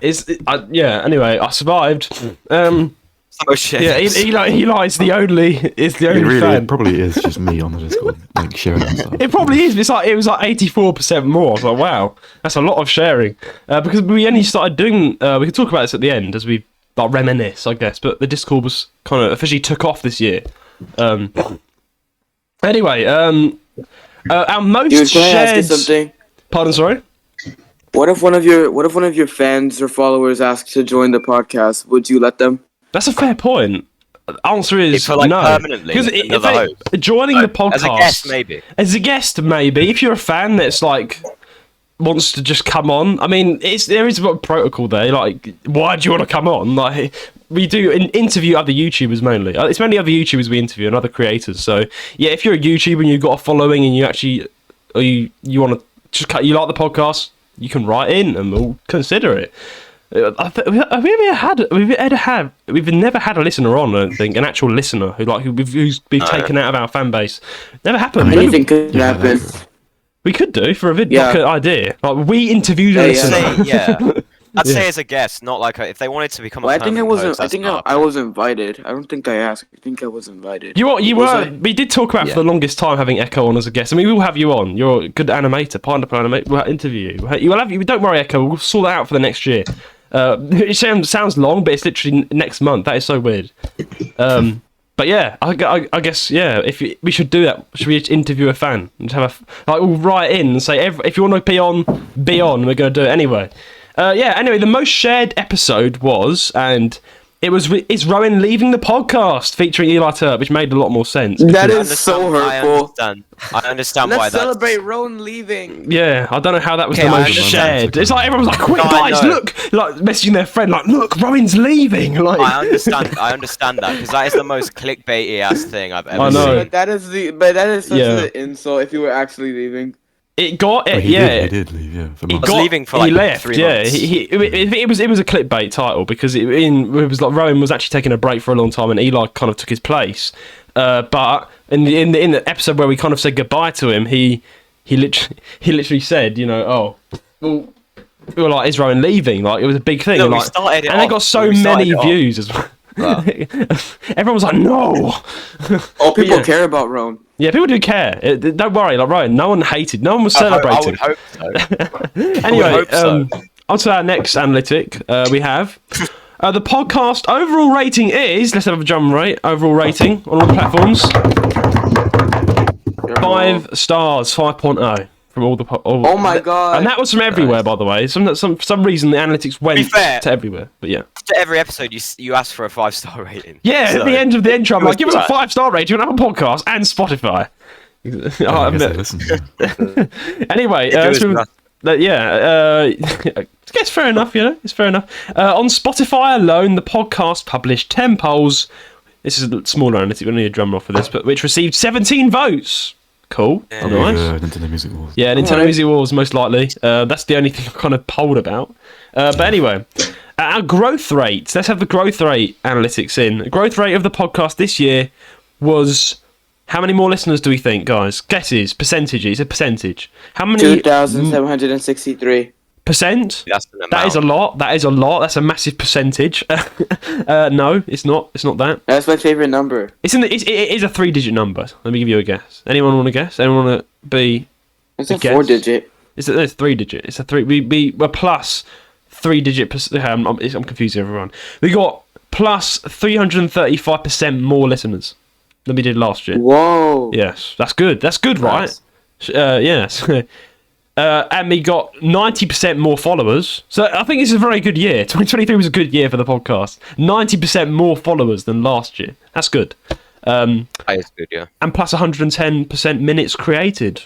Anyway, I survived. Oh shit. Yeah, Eli's the only Really, fan. it probably is just me on the Discord, like sharing and stuff. It probably is. It was like 84% more. I was like, wow, that's a lot of sharing. Because we only started doing. We can talk about this at the end as we like reminisce, I guess. But the Discord was kind of officially took off this year. Anyway, our most Dude, can I ask you shared. something? Pardon, sorry. What if one of your fans or followers asks to join the podcast? Would you let them? That's a fair point. Answer is For, like, no. permanently, Because another hope. joining the podcast As a guest, maybe. As a guest, maybe. If you're a fan that's like wants to just come on, I mean, there is a protocol there. Like, why do you want to come on? Like, we do interview other YouTubers mainly. It's mainly other YouTubers we interview and other creators. So yeah, if you're a YouTuber and you've got a following and you actually you want to just you like the podcast, you can write in and we'll consider it. We've never had a listener on. I don't think an actual listener who's been taken out of our fan base. Never happened. Anything could happen. We could do for a video. Yeah. Like an idea. Like we interviewed a listener. I'd say as a guest, not like if they wanted to become. Well, a I think I permanent wasn't. host, I that's think not- I was invited. I don't think I asked. I think I was invited. You Was were. I? We did talk about for the longest time having Echo on as a guest. I mean, we will have you on. You're a good animator, Pineapple Animator. We'll interview you. You will have you. Don't worry, Echo. We'll sort that out for the next year. It sounds long, but it's literally next month. That is so weird. But yeah, I guess If we should do that, should we interview a fan and have we'll write in and say if you want to be on. We're going to do it anyway. Anyway, the most shared episode was, and it's Roan leaving the podcast featuring Eli Turp, which made a lot more sense. That I is so understand- hurtful. I understand why Let's that's. celebrate Roan leaving. Yeah, I don't know how that was Okay, the I most understand. shared. It's like everyone's like, quick No, I guys, know. look, like messaging their friend, like, look, Rowan's leaving. Like, I understand that because that is the most clickbaity ass thing I've ever I know. seen. But that is such Yeah. an insult if you were actually leaving. it got it. He Yeah, did leave, yeah. For He months. was leaving for, like, he left. 3 Yeah, months. it was a clickbait title because it was like Rowan was actually taking a break for a long time and Eli kind of took his place. But in the episode where we kind of said goodbye to him, he literally said, well, we were like, is Rowan leaving? Like, it was a big thing. No, and, we like, started it and they off. got so We started many it off. views as well. Everyone was like, no. Oh, people Yeah. care about Roan. Yeah, people do care. Don't worry, like Rowan, no one hated, no one was I celebrating. would hope so. Anyway, hope so. on to our next analytic. We have the podcast overall rating is, let's have a drum rate, overall rating on all platforms. 5 stars, 5.0 from all the. Oh my god. And that was from everywhere, by the way. For some reason, the analytics went fair. to everywhere. But yeah. To every episode, you ask for a 5-star rating. Yeah, So- at the end of the intro, I'm like, give us a Right. 5-star rating on Apple Podcasts and Spotify. I guess I listened, yeah. Anyway, It was so- nothing. I guess fair enough, it's fair enough. On Spotify alone, the podcast published 10 polls. This is a smaller analytic, we don't need a drum roll for this, but which received 17 votes. Cool. Yeah. Nice. Nintendo Music Awards. Yeah, Nintendo Alright. Music Awards, most likely. That's the only thing I've kind of polled about. But anyway, our growth rate. Let's have the growth rate analytics in. The growth rate of the podcast this year was... How many more listeners do we think, guys? Guesses, percentages, a percentage. How many 2,763. percent? That's an amount. That is a lot. That's a massive percentage. No, it's not. It's not that. That's my favorite number. It is a 3-digit number. Let me give you a guess. Anyone want to guess? Anyone want to be? It's a Guess. 4-digit. It's 3-digit. It's a 3. We're plus 3-digit. I'm confusing everyone. We got plus 335% more listeners than we did last year. Whoa. Yes, that's good. That's good, right? Yes. And we got 90% more followers. So I think it's a very good year. 2023 was a good year for the podcast. 90% more followers than last year. That's good. That is good, yeah. And plus 110% minutes created.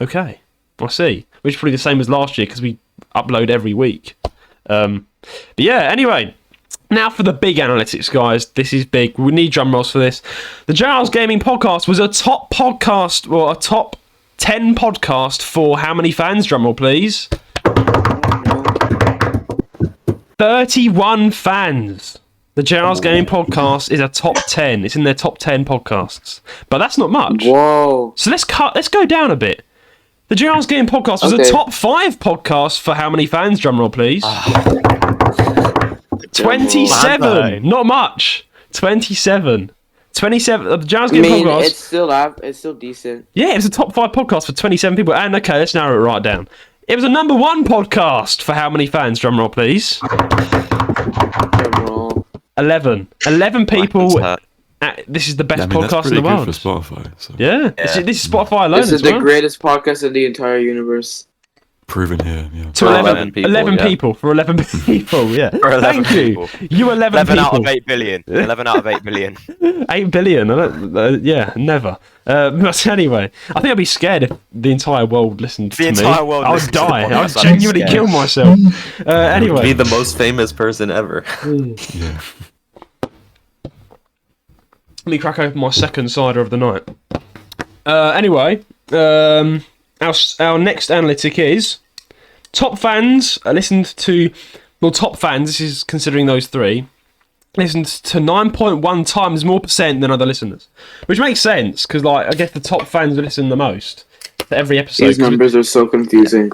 Okay, I see. Which is probably the same as last year because we upload every week. But yeah, anyway. Now for the big analytics, guys. This is big. We need drum rolls for this. The Giles Gaming Podcast was a top podcast, or a top 10 podcast for how many fans? Drum roll, please. 31 fans. The Giles Gaming Podcast is a top 10. It's in their top 10 podcasts. But that's not much. Whoa. So let's go down a bit. The Giles Gaming Podcast was a top 5 podcast for how many fans? Drum roll, please. 27. Not much. 27. 27. The Giles Gaming Podcast. It's still decent. Yeah, it was a top 5 podcast for 27 people. And okay, let's narrow it right down. It was a number 1 podcast for how many fans? Drum roll, please. 11. 11 people. This is the best podcast in the world. That's pretty good for Spotify. So. Yeah. This is Spotify alone. This is the greatest podcast in the entire universe. Proven here, yeah. To 11 people. For 11 people, yeah. Thank you. You 11 people. 11 out of 8 billion. 11 out of 8 billion. 8 billion. Yeah, never. But anyway, I think I'd be scared if the entire world listened to me. The entire world I would die. I would genuinely kill myself. Anyway. Be the most famous person ever. Yeah. Let me crack open my second cider of the night. Anyway, our next analytic is top fans listened to. Well, top fans. This is considering those 3. Listened to 9.1 times more percent than other listeners, which makes sense because, like, I guess the top fans listen the most to every episode. These numbers are so confusing.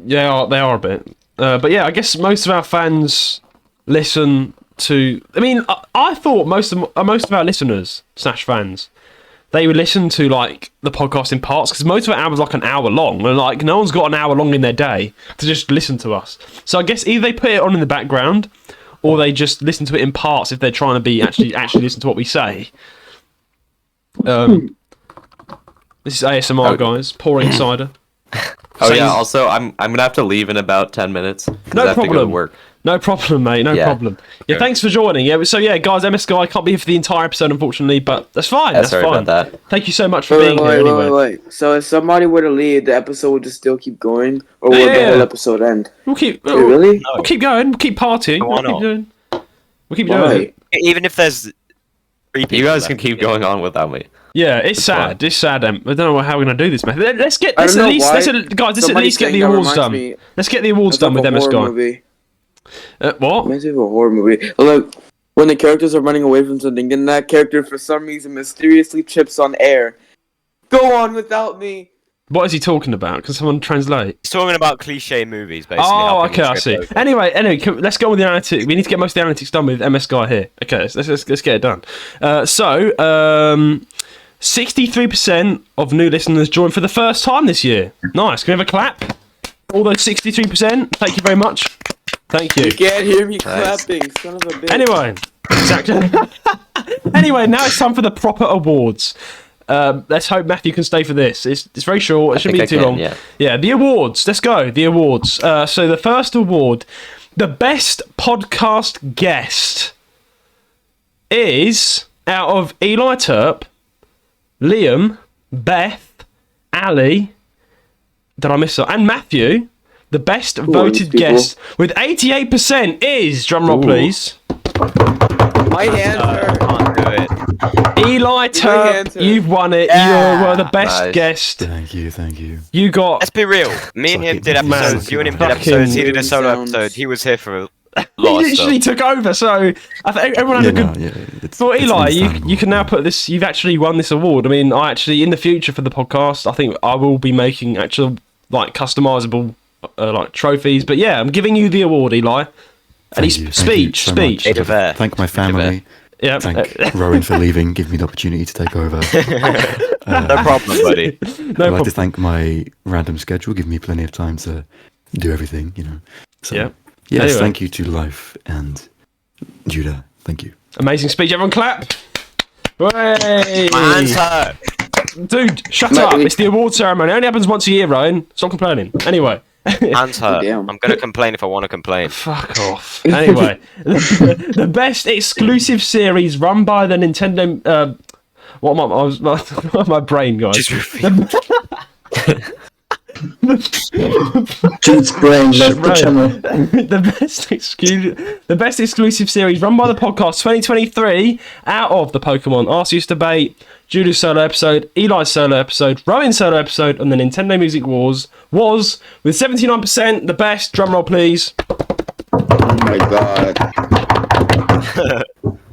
Yeah, they are a bit. But yeah, I guess most of our fans listen to. I mean, I thought most of our listeners / fans, they would listen to like the podcast in parts because most of our hours like an hour long, and like no one's got an hour long in their day to just listen to us. So I guess either they put it on in the background, or they just listen to it in parts if they're trying to be actually listen to what we say. This is ASMR, guys. Pouring cider. Also, I'm gonna have to leave in about 10 minutes. No I have to go to problem. work. No problem, mate. No problem. Yeah, thanks for joining. Yeah, so yeah, guys, MS Guy can't be here for the entire episode, unfortunately, but that's fine. That's sorry fine. about that. Thank you so much for being here. Anyway, Wait. So if somebody were to leave, the episode would just still keep going, or will the whole episode end? We'll keep. Wait, really? We'll keep going. We'll keep partying. Why not? We'll keep doing it. Even if there's 3 people You guys left, can keep going on without me. Yeah, it's sad. It's sad. I don't know how we're gonna do this, man. Let's get I this don't at know least. why. Let's at least get the That awards reminds done. me- Let's get the awards done with MS Guy. Movie. What? Reminds me of a horror movie. Look, when the characters are running away from something, then that character for some reason mysteriously trips on air. Go on without me. What is he talking about? Can someone translate? He's talking about cliche movies, basically. Oh, how okay, people I see. trip over. Anyway, let's go with the analytics. We need to get most of the analytics done with MS Guy here. Okay, let's get it done. 63% of new listeners joined for the first time this year. Nice. Can we have a clap? All those 63%. Thank you very much. Thank you. You can't hear me clapping, son of a bitch. Anyway, exactly. Anyway, now it's time for the proper awards. Let's hope Matthew can stay for this. It's very short. It shouldn't be too long. Yeah, the awards. Let's go. The awards. So the first award, the best podcast guest, is out of Eli Turp, Liam, Beth, Ali. Did I miss that? And Matthew. The best voted guest with 88% is, drumroll please, My hands hurt. Can't do it. Eli Turp. You've won it. Yeah. You were the best Nice. guest. Thank you. You got. Let's be real. Me and him did episodes. You and him did Fucking episodes. He did a solo sounds- episode. He was here for a He lot of literally stuff. took over, so I think everyone had a good. Well, Eli, you can now put this. You've actually won this award. I mean, I actually in the future for the podcast, I think I will be making actual like customizable like trophies. But yeah, I'm giving you the award, Eli. At least speech. Thank my family. Yeah. Thank Roan for leaving, give me the opportunity to take over. No problem, buddy. I'd like to thank my random schedule, give me plenty of time to do everything, you know. So, Yeah. Yes, Anyway. thank you to Life and Judah. Thank you. Amazing speech. Everyone clap. Way. My hands hurt. Dude, shut up. It's the award ceremony. It only happens once a year, Roan. Stop complaining. Anyway. Hands hurt. Damn. I'm gonna complain if I want to complain. Fuck off. Anyway, the best exclusive series run by the Nintendo. What am I? My brain, guys. Just repeat. Jude's brain left the channel. the best exclusive series run by the podcast 2023 out of the Pokemon Arceus debate, Jude's solo episode, Eli's solo episode, Rowan's solo episode, and the Nintendo Music Wars was, with 79%, the best. Drumroll, please. Oh my god.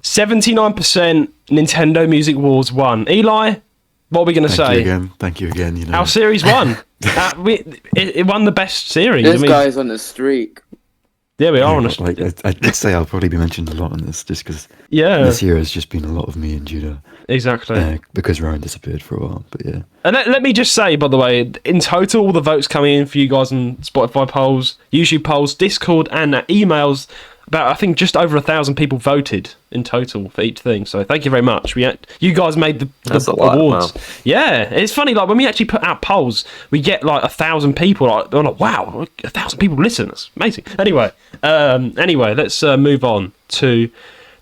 79% Nintendo Music Wars won. Eli, what are we going to say? Thank you again. You know, our series won. It won the best series. This guy's on the streak. Yeah, we are on a streak. I'd say I'll probably be mentioned a lot on this, just because this year has just been a lot of me and Judah. Exactly. Because Roan disappeared for a while, but yeah. And let me just say, by the way, in total, all the votes coming in for you guys on Spotify polls, YouTube polls, Discord, and emails, about, I think, just over 1,000 people voted in total for each thing. So thank you very much. You guys made the awards. Wow. Yeah, it's funny. Like when we actually put out polls, we get like 1,000 people. They're like, wow, 1,000 people listen. That's amazing. Anyway, let's move on to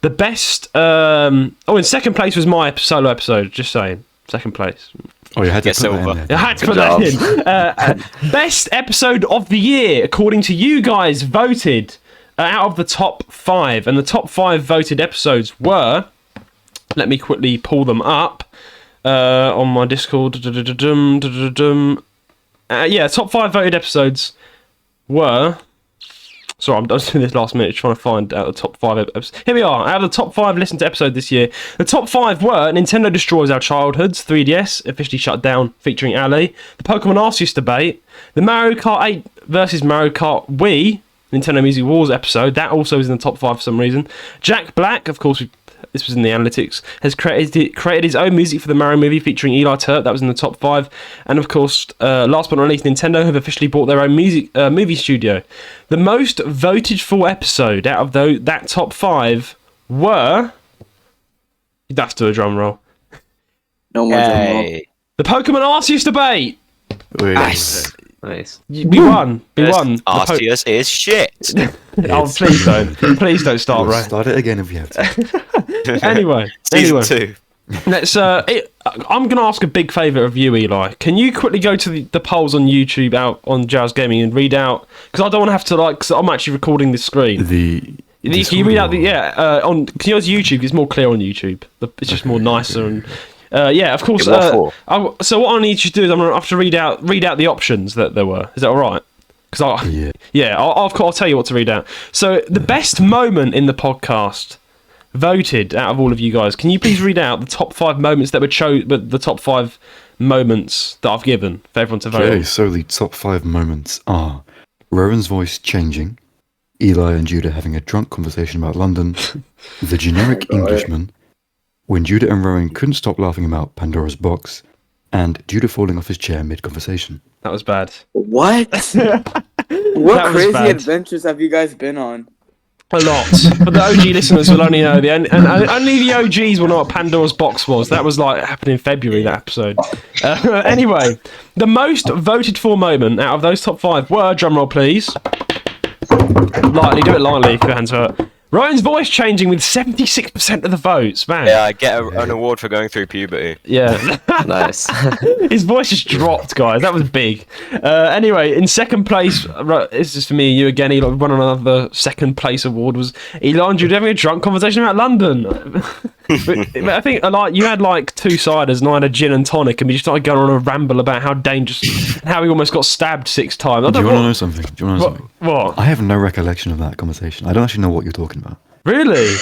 the best. In second place was my solo episode. Just saying, second place. Oh, you had to put that in there. I had to put that in. Best episode of the year, according to you guys, voted. Out of the top 5, and the top 5 voted episodes were, let me quickly pull them up on my Discord. Top 5 voted episodes were, sorry, I'm just doing this last minute trying to find out the top 5 episodes. Here we are, out of the top 5 listened to episode this year, the top 5 were Nintendo Destroys Our Childhoods, 3DS, officially shut down, featuring Ali, the Pokemon Arceus debate, the Mario Kart 8 versus Mario Kart Wii, Nintendo Music Wars episode, that also is in the top 5 for some reason. Jack Black, of course, this was in the analytics, has created his own music for the Mario movie featuring Eli Turp, that was in the top 5. And of course, last but not least, Nintendo have officially bought their own movie studio. The most voted for episode out of that top 5 were... You'd have to do a drum roll. No more drum roll. The Pokemon Arceus debate! Nice. We won. Arceus is shit. Please don't start, right? Start it again if you have to. Anyway, Season 2. Let's. I'm going to ask a big favour of you, Eli. Can you quickly go to the polls on YouTube out on Jazz Gaming and read out? Because I don't want to have to because I'm actually recording this screen. Can you read out on? Can you use YouTube? It's more clear on YouTube. It's just more nicer and. Of course. So what I need you to do is I'm going to have to read out the options that there were. Is that all right? I'll tell you what to read out. So the best moment in the podcast voted out of all of you guys. Can you please read out the top 5 moments that were but the top 5 moments that I've given for everyone to vote? Okay, so the top 5 moments are Rowan's voice changing, Eli and Judah having a drunk conversation about London, the generic Englishman, when Judah and Rowan couldn't stop laughing about Pandora's box, and Judah falling off his chair mid-conversation. That was bad. What? What crazy adventures have you guys been on? A lot. But the OG listeners will only know and only the OGs will know what Pandora's box was. That was like happened in February, that episode. Anyway, the most voted for moment out of those top 5 were, drumroll please. Lightly, do it lightly if your hands hurt. Ryan's voice changing with 76% of the votes, man. Yeah, I get an award for going through puberty. Yeah. Nice. His voice just dropped, guys. That was big. Anyway, in second place, this is for me and you again, Eli, won another second place award, was Eli and Jude having a drunk conversation about London. But I think you had like 2 ciders and I had a gin and tonic, and we just started going on a ramble about how dangerous and how we almost got stabbed 6 times. Do you want to know something? What? I have no recollection of that conversation. I don't actually know what you're talking about. Really?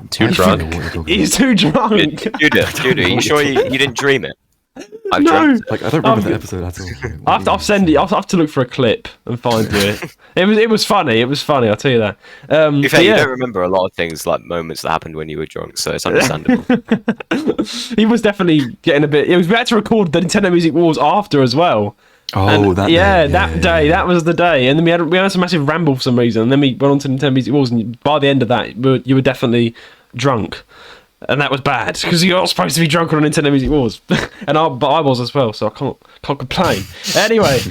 Too drunk? He's too drunk. Judah, you sure you didn't dream it? No. I don't remember the episode at all. I'll have to look for a clip and find it. It was funny. It was funny. I'll tell you that. In fact, you don't remember a lot of things like moments that happened when you were drunk, so it's understandable. He was definitely getting a bit. We had to record the Nintendo Music Wars after as well. Oh, that day. That was the day, and then we had some massive ramble for some reason, and then we went on to Nintendo Music Wars, and by the end of that, you were definitely drunk. And that was bad because you're not supposed to be drunk on a Nintendo Music Wars, but I was as well, so I can't complain. Anyway,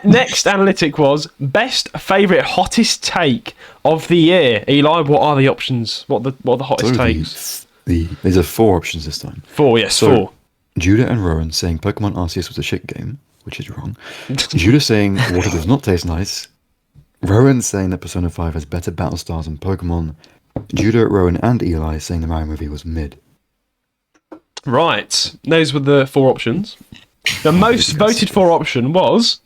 next analytic was best favourite hottest take of the year. Eli, what are the options? What are the hottest takes? There's 4 options this time. 4, yes, so, 4. Judah and Rowan saying Pokemon Arceus was a shit game. which is wrong. Judah saying water does not taste nice. Roan saying that Persona 5 has better battle styles than Pokemon. Judah, Roan, and Eli saying the Mario movie was mid. Right, those were the 4 options. The most voted for option was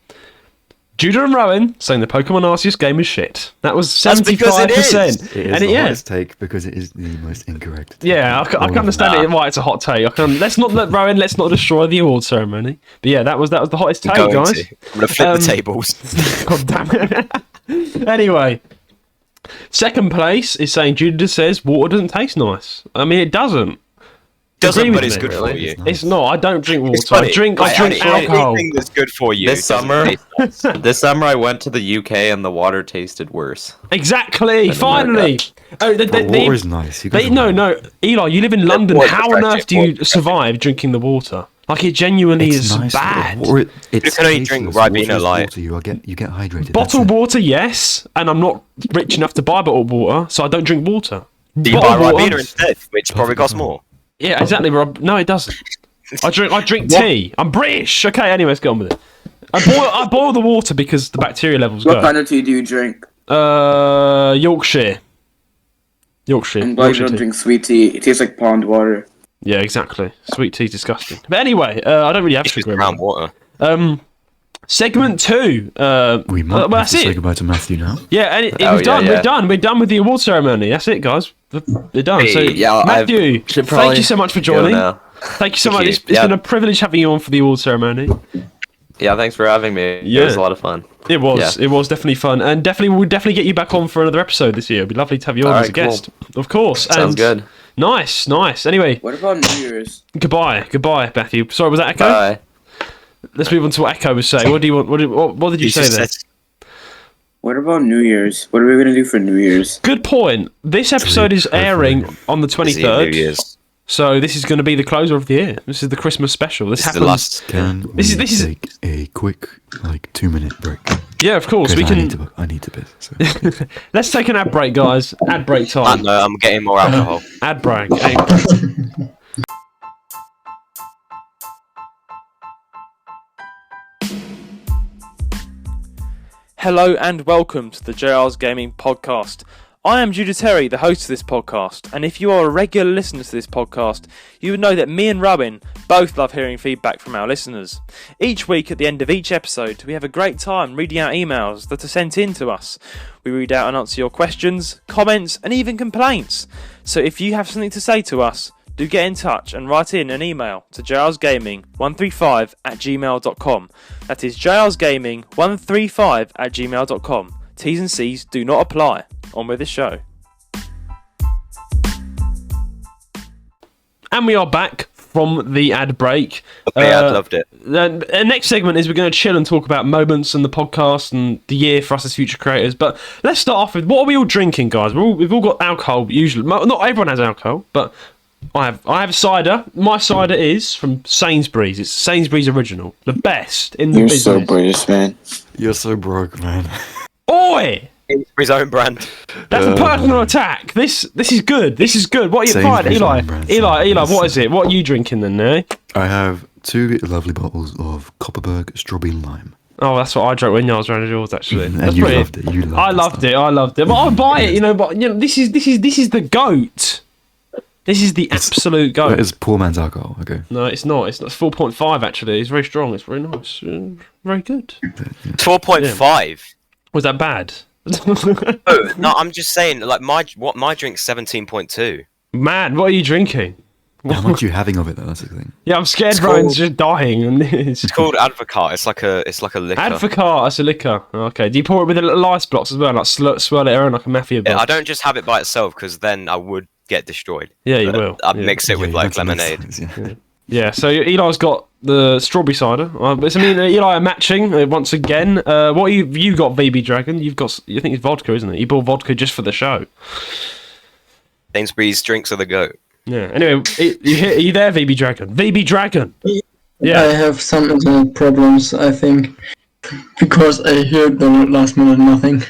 Judah and Rowan saying the Pokemon Arceus game is shit. That was 75%. It is the hottest take because it is the most incorrect. Yeah, I can understand why it's a hot take. Let's not destroy the award ceremony. But yeah, that was the hottest take, guys. I'm gonna flip the tables. God damn it. Anyway, second place is saying Judah says water doesn't taste nice. I mean, it doesn't. Doesn't, but it's good for you. It's not. I don't drink water. I drink alcohol. Anything that's good for you. This summer I went to the UK and the water tasted worse. Exactly. Finally. Oh, water is nice. No, Eli, you live in London. How on earth do you survive drinking the water? Like, it genuinely is nice, bad. You can only drink Ribena Light. You get hydrated. Bottled water, yes, and I'm not rich enough to buy bottled water, so I don't drink water. Do you buy Ribena instead, which probably costs more? Yeah, exactly, Rob. No, it doesn't. I drink tea. I'm British. Okay, anyway, let's get on with it. I boil the water because the bacteria levels go. What kind of tea do you drink? Yorkshire. I'm glad you don't drink sweet tea. It tastes like pond water. Yeah, exactly. Sweet tea's disgusting. But anyway, I don't really have sugar in brown water. Segment 2. We might have to say goodbye to Matthew now. Yeah, and we're done with the award ceremony. That's it, guys. We're done. So, Matthew, thank you so much for joining. Thank you so much. It's been a privilege having you on for the award ceremony. Yeah, thanks for having me. Yeah. It was a lot of fun. It was. Yeah. It was definitely fun, and we'll definitely get you back on for another episode this year. It'd be lovely to have you on as a guest, of course. Sounds good. Nice. Anyway, what about New Year's? Goodbye, Matthew. Sorry, was that Echo? Bye. Let's move on to what Echo was saying. What do you want? What did you say there? What about New Year's? What are we gonna do for New Year's? Good point. This episode is airing on the 23rd. So this is going to be the closer of the year. This is the Christmas special. This happens. This is take a quick 2-minute break. Yeah, of course we can. I need to piss. So. Let's take an ad break, guys. Ad break time. No, I'm getting more alcohol. Ad break. Hello and welcome to the JR's Gaming Podcast. I am Judah Terry, the host of this podcast, and if you are a regular listener to this podcast, you would know that me and Rowan both love hearing feedback from our listeners. Each week at the end of each episode, we have a great time reading out emails that are sent in to us. We read out and answer your questions, comments, and even complaints. So if you have something to say to us, do get in touch and write in an email to jrsgaming135@gmail.com. That is jrsgaming135@gmail.com. T's and C's do not apply. On with the show. And we are back from the ad break. Okay, I loved it. The next segment is we're going to chill and talk about moments and the podcast and the year for us as future creators. But let's start off with, what are we all drinking, guys? We've all got alcohol, usually. Not everyone has alcohol, but I have cider. My cider is from Sainsbury's. It's Sainsbury's original. The best in the business. You're so British, man. You're so broke, man. Oi! His own brand. That's a personal attack. This is good. This is good. What are you fine, Eli? Eli, what is it? What are you drinking then, eh? I have 2 lovely bottles of Copperberg Strawberry Lime. Oh, that's what I drank when I was around yours, actually. And you loved it. I loved it. But I'll buy it, But this is the goat. This is the absolute goat. It's poor man's alcohol. Okay. No, it's not. It's 4.5 actually. It's very strong. It's very nice. Very good. 4.5. Was that bad? Oh, no, I'm just saying, like my drink's 17.2. Man, what are you drinking? How much are you having of it though? That's the thing. Yeah, I'm scared Rowan's just dying. It's called Advocaat. It's like a liquor. Advocaat, that's a liquor. Okay. Do you pour it with a little ice blocks as well, like swirl it around like a mafia boss? Yeah, I don't just have it by itself because then I would get destroyed. Yeah, you will. I'd mix it with like lemonade. Yeah, so Eli's got the strawberry cider. Eli are matching once again. What you got, V.B Dragon? You think it's vodka, isn't it? You bought vodka just for the show. Sainsbury's drinks are the goat. Yeah. Anyway, are you there, V.B Dragon? V.B Dragon. Yeah. I have some internet problems, I think, because I heard the last minute nothing.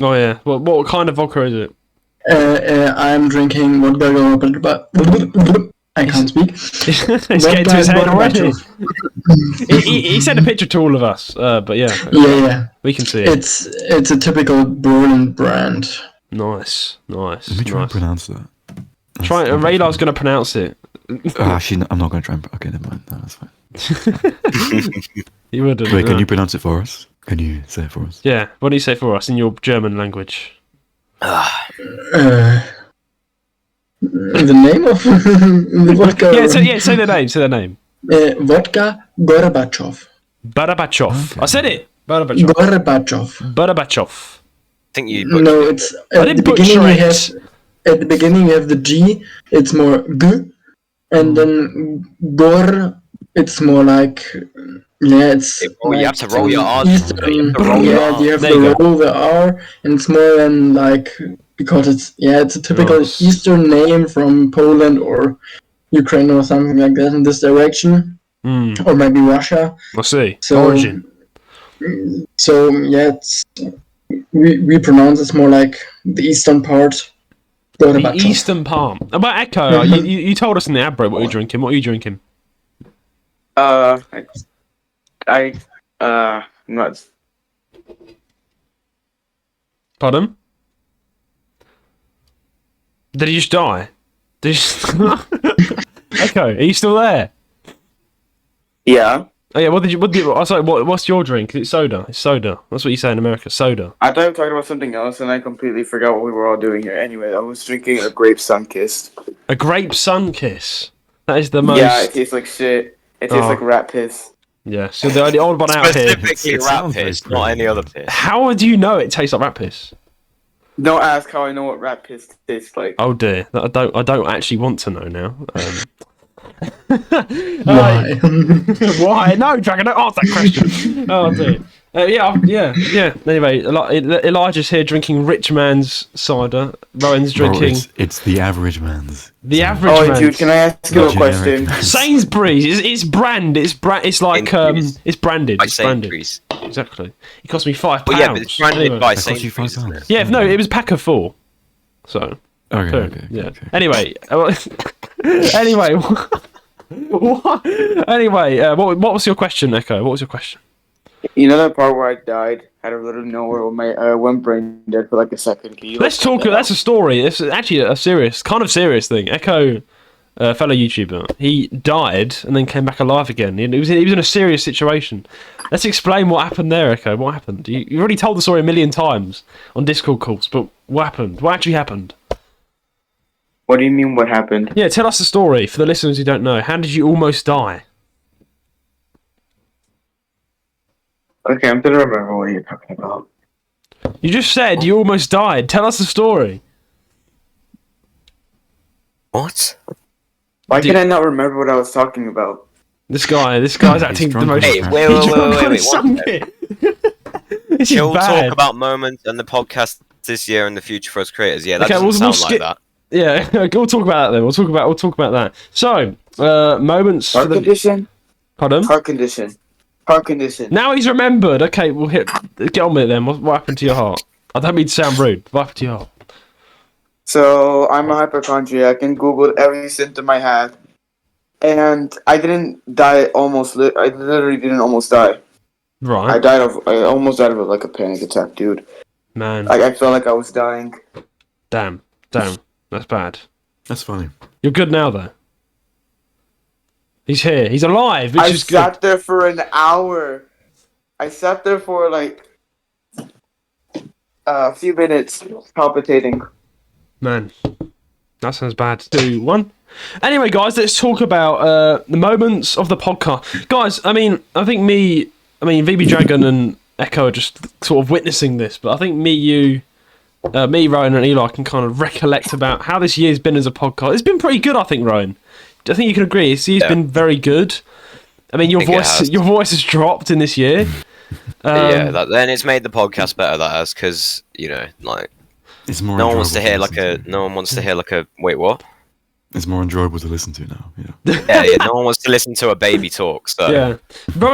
Oh yeah. What kind of vodka is it? I'm drinking vodka. I can't speak. It's getting to his head already. he sent a picture to all of us, but yeah. Yeah. We can see it. It's a typical Berlin brand. Nice. Let me try and pronounce that. Raylar's going to pronounce it. Actually, I'm not going to try and... Okay, never mind. No, that's fine. You wouldn't. Wait, can you pronounce it for us? Can you say it for us? Yeah, what do you say for us in your German language? The name of the vodka? Say the name. Vodka Gorbachev. Barabachev. Okay. I said it. Barabachev. Barabachev. I think you. No, it's at the beginning you have the G. It's more G, and then Gor. It's more like it's. You have to roll your R's. You have to roll the R, and it's more than like. Because it's a typical Eastern name from Poland or Ukraine or something like that in this direction, or maybe Russia. I see. Origin. So we pronounce it more like the eastern part. The eastern part. About Echo, you told us in the ad break what you're drinking. What are you drinking? Nuts. Pardon? Did he just die? Echo, are you still there? Yeah. Oh yeah. What's your drink? It's soda. It's soda. That's what you say in America. Soda. I thought we were talking about something else, and I completely forgot what we were all doing here. Anyway, I was drinking a grape Sunkist. A grape Sunkiss. That is the most. Yeah, it tastes like shit. It tastes like rat piss. Yeah. So the only odd one out here. Specifically rat piss, not any other piss. How do you know it tastes like rat piss? Don't ask how I know what rat piss tastes like. Oh dear, I don't actually want to know now. Why? Why? No, Dragon, don't answer that question. Oh dear. Yeah. Anyway, Elijah's here drinking rich man's cider. Rowan's drinking. It's the average man's. The average man's. Dude, can I ask you a question? Sainsbury's. It's brand. It's like it's branded. It's branded. Exactly. It cost me £5. Well, yeah, but it's branded by Sainsbury's. Yeah, no, it was a pack of 4. So. Okay. Yeah. Anyway. Anyway. What was your question, Echo? What was your question? You know that part where I died out of little nowhere when I went brain dead for like a second? Let's talk. That's a story. It's actually a serious thing. Echo, fellow YouTuber, he died and then came back alive again. He was in a serious situation. Let's explain what happened there, Echo. What happened? You've already told the story a million times on Discord calls, but what happened? What actually happened? What do you mean, what happened? Yeah, tell us the story for the listeners who don't know. How did you almost die? Okay, I'm gonna remember what you're talking about. You just said you almost died. Tell us the story. What? Why can I not remember what I was talking about? This guy's acting the most. Hey, wait. We'll talk about moments and the podcast this year and the future for us creators. Yeah, that doesn't sound like that. Yeah, we'll talk about that then. We'll talk about that. So, moments. Heart condition. Pardon? Heart condition. Now he's remembered. Okay, we'll get on with it then. What happened to your heart? I don't mean to sound rude. What happened to your heart? So I'm a hypochondriac and Googled every symptom I had, and I didn't die. I literally didn't almost die. Right. I almost died of like a panic attack, dude. Man. I felt like I was dying. Damn. That's bad. That's funny. You're good now though. He's here. He's alive, which is good. I sat there for an hour. I sat there for like a few minutes, palpitating. Man, that sounds bad. 2, 1. Anyway, guys, let's talk about the moments of the podcast. Guys, I think V.B Dragon and Echo are just sort of witnessing this, but I think me, Roan, and Eli can kind of recollect about how this year's been as a podcast. It's been pretty good, I think, Roan. I think you can agree. This year's been very good. I mean, your voice has dropped in this year. Then it's made the podcast better. That has, because it's more. No one wants to hear like a. Wait, what? It's more enjoyable to listen to now. Yeah. No one wants to listen to a baby talk. So yeah,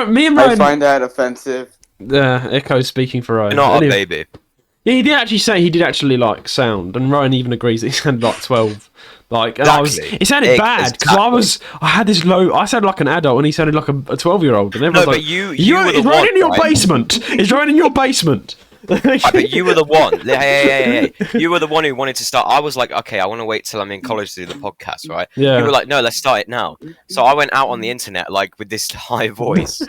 me and Roan. I find that offensive. Echo's speaking for Roan. You're not a baby. Yeah, he did actually say he did actually like sound, and Roan even agrees that he sounded like 12. Like, and it sounded bad because I had this low. I sounded like an adult, and he sounded like a 12-year-old. And everyone's No, like, but you were the it's one, right in your right? basement. It's right in your basement. Right, but you were the one. Hey. You were the one who wanted to start. I was like, okay, I want to wait till I'm in college to do the podcast, right? Yeah. You were like, no, let's start it now. So I went out on the internet like with this high voice.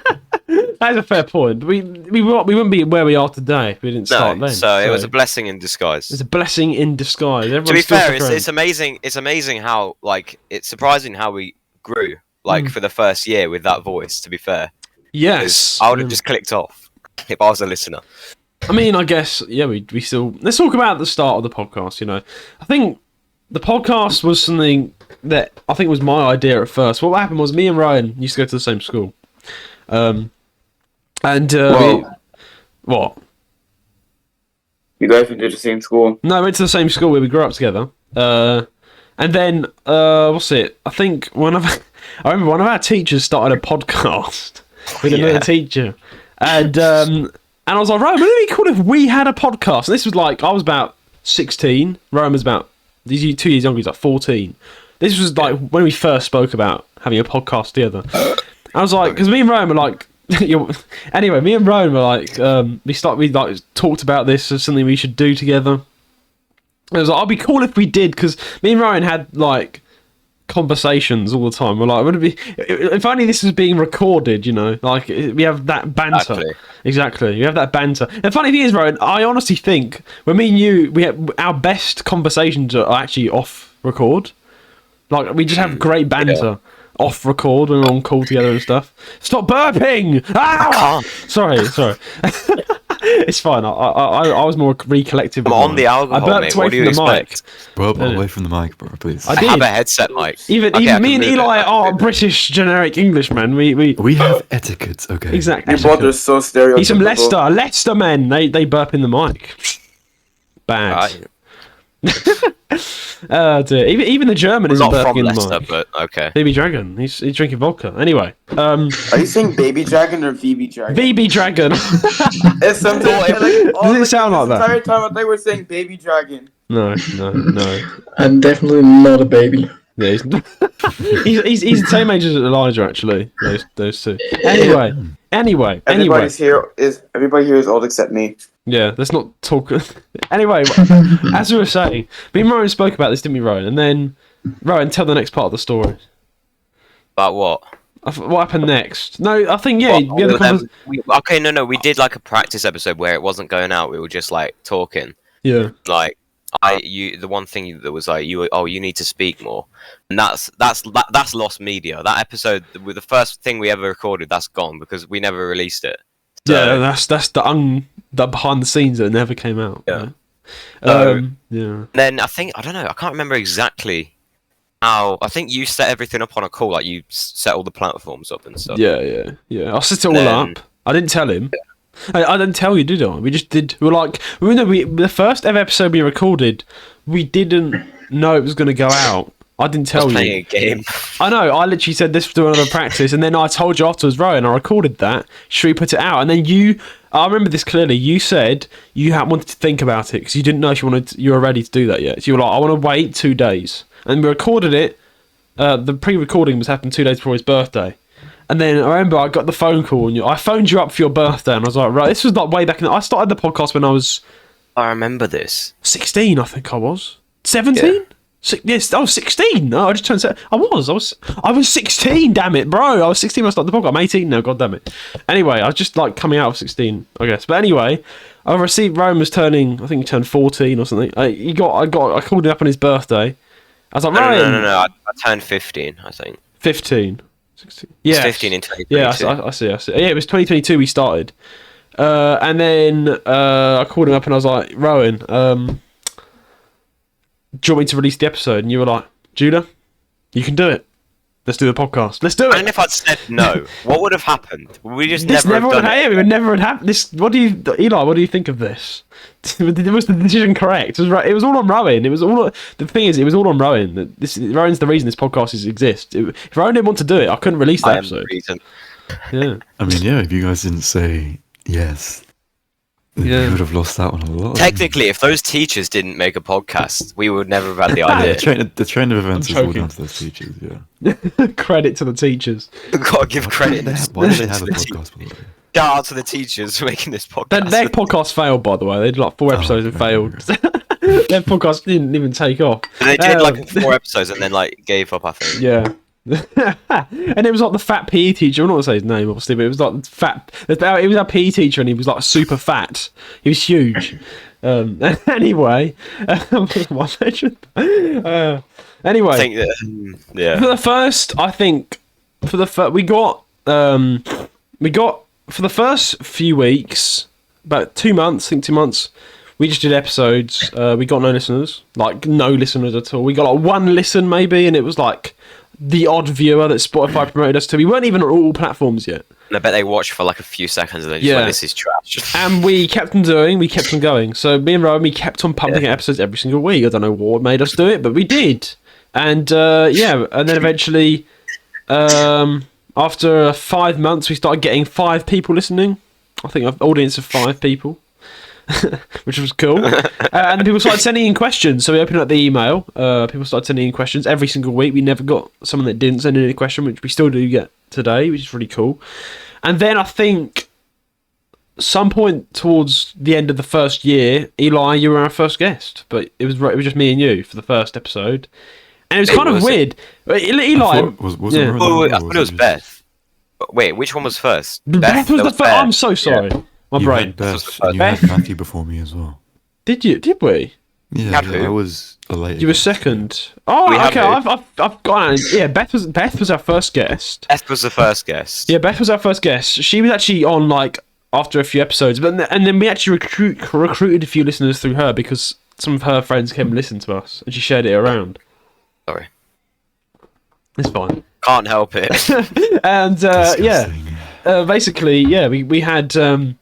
That's a fair point. We wouldn't be where we are today if we didn't start then. So it was a blessing in disguise. It's a blessing in disguise. To be fair, it's amazing. It's amazing how it's surprising how we grew for the first year with that voice. To be fair, yes, I would have just clicked off if I was a listener. I mean, I guess we still let's talk about the start of the podcast. You know, I think the podcast was something that I think was my idea at first. What happened was me and Ryan used to go to the same school. What? You guys went to the same school? No, we went to the same school where we grew up together. And then, what's it? I think I remember one of our teachers started a podcast with another teacher. And I was like, Roan, wouldn't it be cool if we had a podcast? And this was like, I was about 16. Roan was about, he's 2 years younger, he's like 14. This was like when we first spoke about having a podcast together. I was like, because me and Roan were like, anyway, me and Roan were like, we talked about this as something we should do together. It was like, I'd be cool if we did, because me and Roan had like conversations all the time. We're like, would it be if only this was being recorded? You know, like we have that banter. Exactly, we have that banter. And the funny thing is, Roan, I honestly think when me and you, we have our best conversations are actually off record. Like we just have great banter. Off record when we're on call together and stuff. Stop burping! Ah! Sorry. It's fine. I was more recollective. I'm on the alcohol, I burped away from the mic. Burp away from the mic, bro, please. I did. have a headset mic. Even me and Eli are British generic Englishmen. We have etiquette, okay. Exactly. Your brother is so stereotypical. He's from Leicester men. They burp in the mic. Bad. Dear. Even the German isn't burping in the Leicester, mic. but okay. V.B Dragon. He's drinking vodka. Anyway. Are you saying Baby Dragon or V.B Dragon? V.B Dragon. It's something Does it sound like that? The entire time I thought we were saying Baby Dragon. No. I'm definitely not a baby. Yeah, he's the same age as Elijah, actually. Those two. Anyway. Everybody here is old except me. Yeah, let's not talk. Anyway, as we were saying, me and Roan spoke about this, didn't we, Roan? And then, Roan, tell the next part of the story. About what? What happened next? No, I think, we did like a practice episode where it wasn't going out. We were just like talking. Yeah. Like, the one thing that was like, you need to speak more. And that's lost media. That episode, with the first thing we ever recorded, that's gone because we never released it. So, yeah, that's the behind the scenes that never came out. Yeah. Yeah. Then I don't know. I can't remember exactly how. I think you set everything up on a call. Like you set all the platforms up and stuff. Yeah. I set it all up. I didn't tell him. I didn't tell you, did I? We just did. We were like, the first ever episode we recorded, we didn't know it was going to go out. I didn't tell you. Playing a game. I know. I literally said this to do another practice, and then I told you afterwards, Roan, I recorded that. Should we put it out? And then I remember this clearly. You said you wanted to think about it because you didn't know if you were ready to do that yet. So you were like, I want to wait 2 days, and we recorded it. The pre-recording was happened 2 days before his birthday, and then I remember I got the phone call and I phoned you up for your birthday, and I was like, right, this was like way back in. I started the podcast when I was. I remember this. 16, I think I was. 17. Yeah. Yes, I was 16. No, I just turned 7. I was 16. Damn it, bro! I was 16 when I started the podcast. I'm 18 now. God damn it. Anyway, I was just like coming out of 16, I guess. But anyway, I received. Roan was turning. I think he turned 14 or something. I called him up on his birthday. I was like, Roan. No. I turned 15. I think. 15. 16. Yeah. 15 in 2022. Yeah, I see. Yeah, it was 2022 we started. And then I called him up and I was like, Roan, do you want me to release the episode? And you were like, Judah, you can do it. Let's do the podcast. Let's do it. And if I'd said no, what would have happened? We just this never have done it. It would never have happened. Eli, what do you think of this? Was the decision correct? It was all on Roan. The thing is, it was all on Roan. Roan's the reason this podcast exists. If Roan didn't want to do it, I couldn't release the episode. The reason. Yeah. I mean, yeah, if you guys didn't say yes, You would have lost out on a lot. Technically, if those teachers didn't make a podcast, we would never have had the idea. The train of events is all down to those teachers, yeah. Credit to the teachers. We've got to give credit. Why do they have a podcast? By the way? Shout out to the teachers for making this podcast. Their podcast failed, by the way. They did like 4 episodes and failed. Their podcast didn't even take off. They did like 4 episodes and then like gave up, I think. Yeah. And it was like the fat PE teacher. I'm not gonna say his name, obviously, but it was like fat. It was our PE teacher, and he was like super fat. He was huge. Anyway, anyway, I think that, yeah. For the first, I think for the we got for the first few weeks, about 2 months. I think 2 months. We just did episodes. We got no listeners, like no listeners at all. We got like 1 listen maybe, and it was like the odd viewer that Spotify promoted us to. We weren't even on all platforms yet. And I bet they watched for like a few seconds and they just went, this is trash. And we kept on going. So me and Roan, we kept on pumping out episodes every single week. I don't know what made us do it, but we did. And and then eventually, after 5 months, we started getting 5 people listening. I think an audience of 5 people. Which was cool. And then people started sending in questions, so we opened up the email. People started sending in questions every single week. We never got someone that didn't send in a question, which we still do get today, which is really cool. And then I think some point towards the end of the first year, Eli, you were our first guest, but it was just me and you for the first episode, and it was kind of weird. Eli, I thought it was Beth. Wait, which one was first? Beth was the first. I'm so sorry. Yeah. My you brain. Had Beth, and you had Matthew before me as well. Did you? Did we? Yeah, I was a late. You were second. Oh, okay. I've got. Yeah, Beth was our first guest. Beth was the first guest. Yeah, Beth was our first guest. She was actually on like after a few episodes, and then we actually recruited a few listeners through her because some of her friends came and listened to us, and she shared it around. Sorry, it's fine. Can't help it. And basically, we had.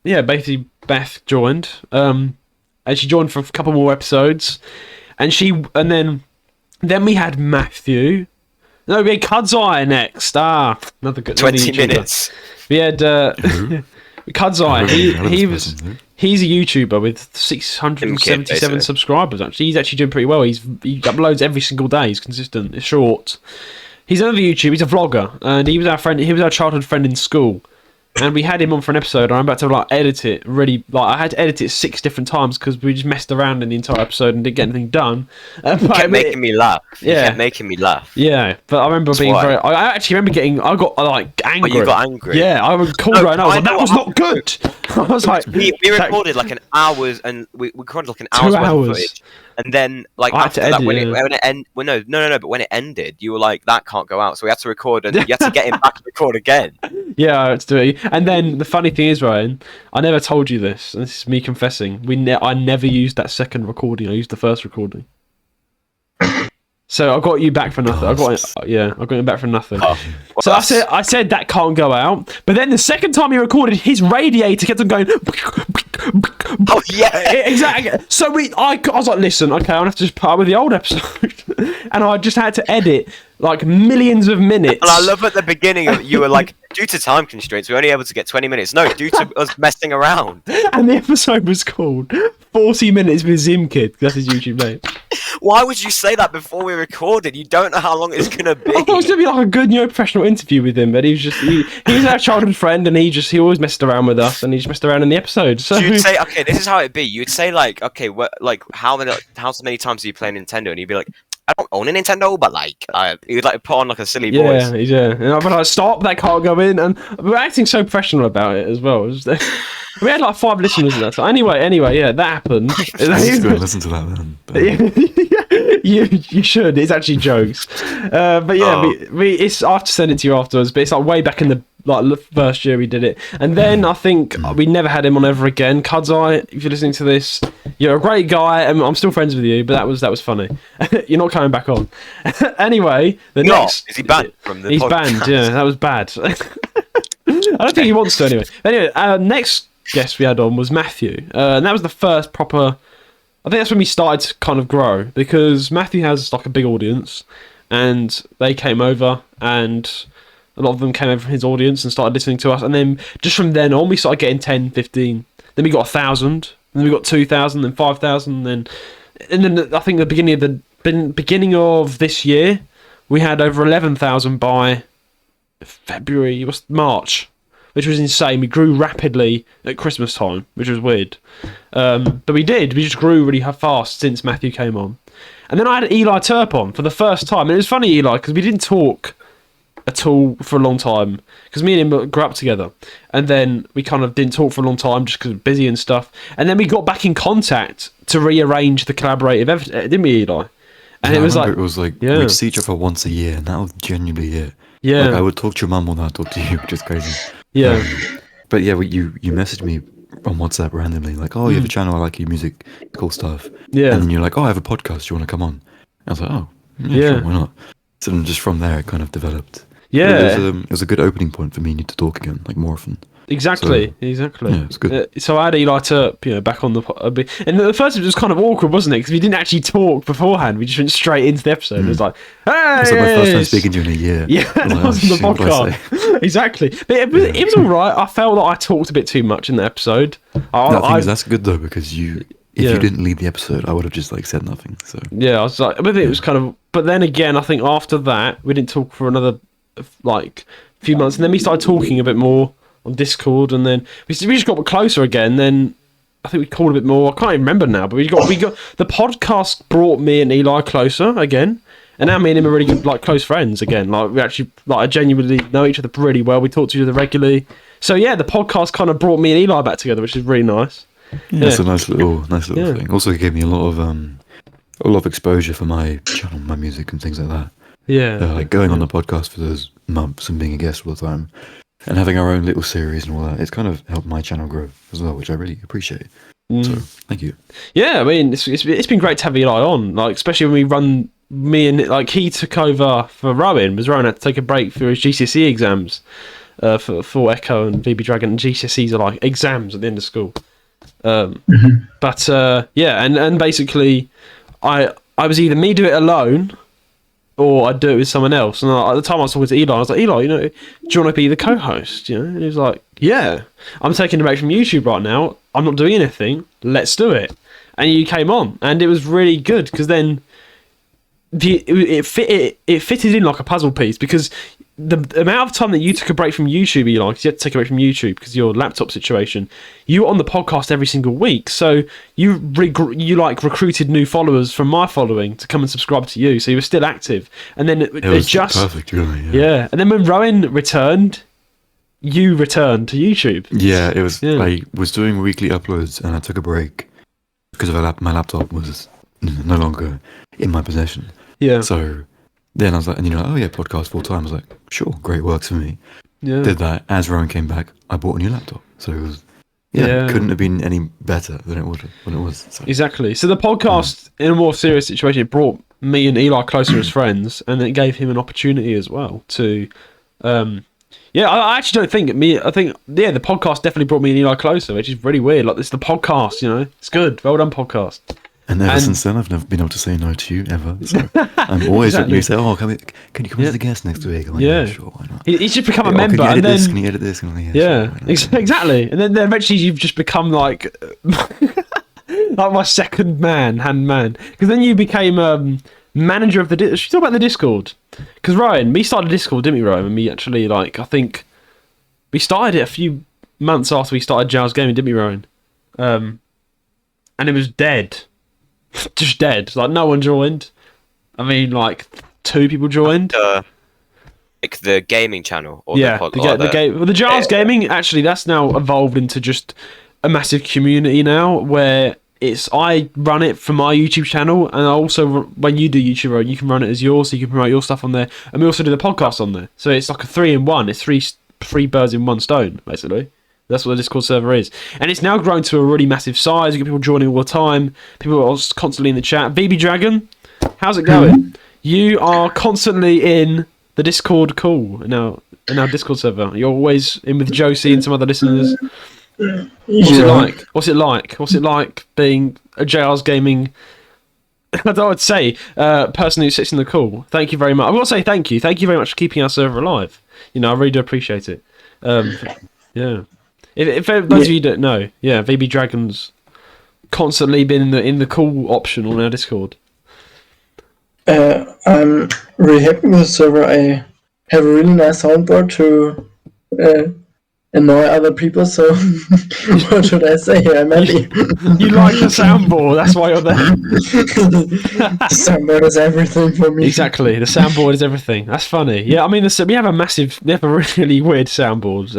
Basically Beth joined, and she joined for a couple more episodes, and then we had Matthew. No, we had KSI next. Another good 20 minutes. We had KSI. He's a YouTuber with 677 subscribers. Actually, he's actually doing pretty well. He uploads every single day. He's consistent. It's short. He's another YouTuber. He's a vlogger, and he was our friend. He was our childhood friend in school. And we had him on for an episode, and I'm about to edit it. Really, I had to edit it 6 different times because we just messed around in the entire episode and didn't get anything done. You kept making me laugh. Yeah, you kept making me laugh. Yeah, but I remember being very. I actually remember getting. I got angry. Oh, you got angry. Yeah, I called right now. I was like, that was not good. I was like, we recorded like an hour's, and we recorded like an hour's 2 worth hours. of footage. And then, like, I had after to that, edit, when it ended, but when it ended, you were like, that can't go out. So we had to record, and you had to get him back to record again. Yeah, I had to do it. And then the funny thing is, Ryan, I never told you this, and this is me confessing. I never used that second recording. I used the first recording. So I got you back for nothing. I got him back for nothing. Oh, well, so I said that can't go out. But then the second time he recorded, his radiator kept on going. Oh yeah, exactly. So I was like, listen, okay, I'm gonna have to just put up with the old episode, and I just had to edit like millions of minutes. And I love at the beginning you were like, due to time constraints, we're only able to get 20 minutes. No, due to us messing around. And the episode was called 40 Minutes with Zim Kid. That's his YouTube name. Why would you say that before we recorded? You don't know how long it's gonna be. I thought it was gonna be like a good, professional interview with him, but he was our childhood friend, and he always messed around with us, and he just messed around in the episode. So you'd say, okay, this is how it'd be. You'd say like, okay, how many times do you play Nintendo? And you'd be like, I don't own a Nintendo, but like, you'd like put on like a silly voice. Yeah. And I'd be like, stop, that can't go in. And we're acting so professional about it as well. We had like 5 listeners at that time. Anyway, yeah, that happened. Let's go and listen to that then. You should. It's actually jokes. But yeah, I have to send it to you afterwards. But it's like way back in the first year we did it, and then I think we never had him on ever again. KSI, if you're listening to this, you're a great guy, and I'm still friends with you. But that was funny. You're not coming back on. Anyway, is he banned from the? He's podcast? Banned. Yeah, that was bad. I don't think he wants to anyway. Anyway, our next guest we had on was Matthew, and that was the first proper. I think that's when we started to kind of grow, because Matthew has like a big audience, and they came over, and A lot of them came over from his audience and started listening to us. And then just from then on, we started getting 10, 15. Then we got 1,000. Then we got 2,000, then 5,000. And then I think the beginning of this year, we had over 11,000 by March, which was insane. We grew rapidly at Christmas time, which was weird. But we just grew really fast since Matthew came on. And then I had Eli Turp on for the first time. And it was funny, Eli, because we didn't talk at all for a long time. Because me and him grew up together. And then we kind of didn't talk for a long time just because we were busy and stuff. And then we got back in contact to rearrange the collaborative, didn't we, Eli? And yeah, it was we'd see each other once a year, and that was genuinely it. Yeah. Like, I would talk to your mum more than I'd talk to you, which is crazy. Yeah. But yeah, you messaged me on WhatsApp randomly, like, oh, you have a channel, I like your music, cool stuff. Yeah. And then you're like, oh, I have a podcast, do you want to come on? I was like, oh, yeah. Sure, why not? So then just from there, it kind of developed. Yeah. It was a good opening point for me to talk again, like more often. Exactly. Yeah, it's good. So I had Eli Turp, back on and at first it was kind of awkward, wasn't it? Because we didn't actually talk beforehand. We just went straight into the episode. It was like, hey! It's like my first time speaking to you in a year. Yeah, that was on the podcast. Exactly. But it was all right. I felt like I talked a bit too much in the episode. That's good though, because if you didn't lead the episode, I would have just said nothing. So yeah, I was like, but it was kind of. But then again, I think after that we didn't talk for another few months, and then we started talking a bit more on Discord, and then we just got closer again. Then I think we called a bit more. I can't even remember now, but we got the podcast brought me and Eli closer again, and now me and him are really good, close friends again. We actually genuinely know each other really well. We talk to each other regularly. So yeah, the podcast kind of brought me and Eli back together, which is really nice. Yeah, it's a nice little thing. Also, it gave me a lot of exposure for my channel, my music, and things like that. Yeah, going on the podcast for those months and being a guest all the time, and having our own little series and all that. It's kind of helped my channel grow as well, which I really appreciate. So thank you. Yeah, I mean, it's been great to have Eli on, especially when we run. Me and he took over for Roan. Roan had to take a break for his GCSE exams for Echo and V.B Dragon. And GCSEs are like exams at the end of school. But and basically, I was either me do it alone, or I'd do it with someone else. And at the time I was talking to Eli, I was like, Eli, do you want to be the co-host? And he was like, yeah, I'm taking a break from YouTube right now. I'm not doing anything. Let's do it. And you came on, and it was really good because then it fitted in like a puzzle piece, because the amount of time that you took a break from YouTube, Eli, because you had to take a break from YouTube because of your laptop situation, you were on the podcast every single week. So you recruited new followers from my following to come and subscribe to you. So you were still active. And then it was just perfect, really. Yeah. And then when Roan returned, you returned to YouTube. Yeah, it was. Yeah. I was doing weekly uploads, and I took a break because my laptop was no longer in my possession. Yeah. So then I was like, and oh yeah, podcast full time. I was like, sure, great, works for me. Yeah. Did that. As Roan came back, I bought a new laptop. So it was, couldn't have been any better than it was when it was. So. Exactly. So the podcast, in a more serious situation, it brought me and Eli closer as friends, and it gave him an opportunity as well to. I actually don't think the podcast definitely brought me and Eli closer, which is really weird. It's the podcast, it's good. Well done, podcast. And ever since then, I've never been able to say no to you, ever. So I'm always you say, oh, can you come as a guest next week? I'm like, yeah, sure, why not? He's just become a member. Can you edit this? Can you edit this? Like, yeah, sure, exactly. And then eventually you've just become like my second hand man. Because then you became manager of the Discord. Should we talk about the Discord? Because Roan, we started Discord, didn't we, Roan? And we actually, I think we started it a few months after we started Giles Gaming, didn't we, Roan? And it was dead. Just dead. No one joined. I mean, 2 people joined. The gaming channel? Or the Giles Gaming, actually, that's now evolved into just a massive community now, where I run it for my YouTube channel, and I also, when you do YouTube, you can run it as yours, so you can promote your stuff on there, and we also do the podcast on there. So it's like a 3-in-1. It's three birds in one stone, basically. That's what the Discord server is. And it's now grown to a really massive size. You get people joining all the time. People are constantly in the chat. V.B Dragon, how's it going? You are constantly in the Discord call in our Discord server. You're always in with Josie and some other listeners. What's it like? What's it like being a JR's Gaming I would say, person who sits in the call, thank you very much. I will say thank you. Thank you very much for keeping our server alive. You know, I really do appreciate it. Yeah. If those of you don't know, yeah, V.B Dragon's constantly been in the call option on our Discord. I'm really happy with the server. I have a really nice soundboard to annoy other people, so what should I say? I'm happy. You like the soundboard, that's why you're there. The soundboard is everything for me. Exactly, the soundboard is everything. That's funny. Yeah, I mean, we have a really weird soundboard,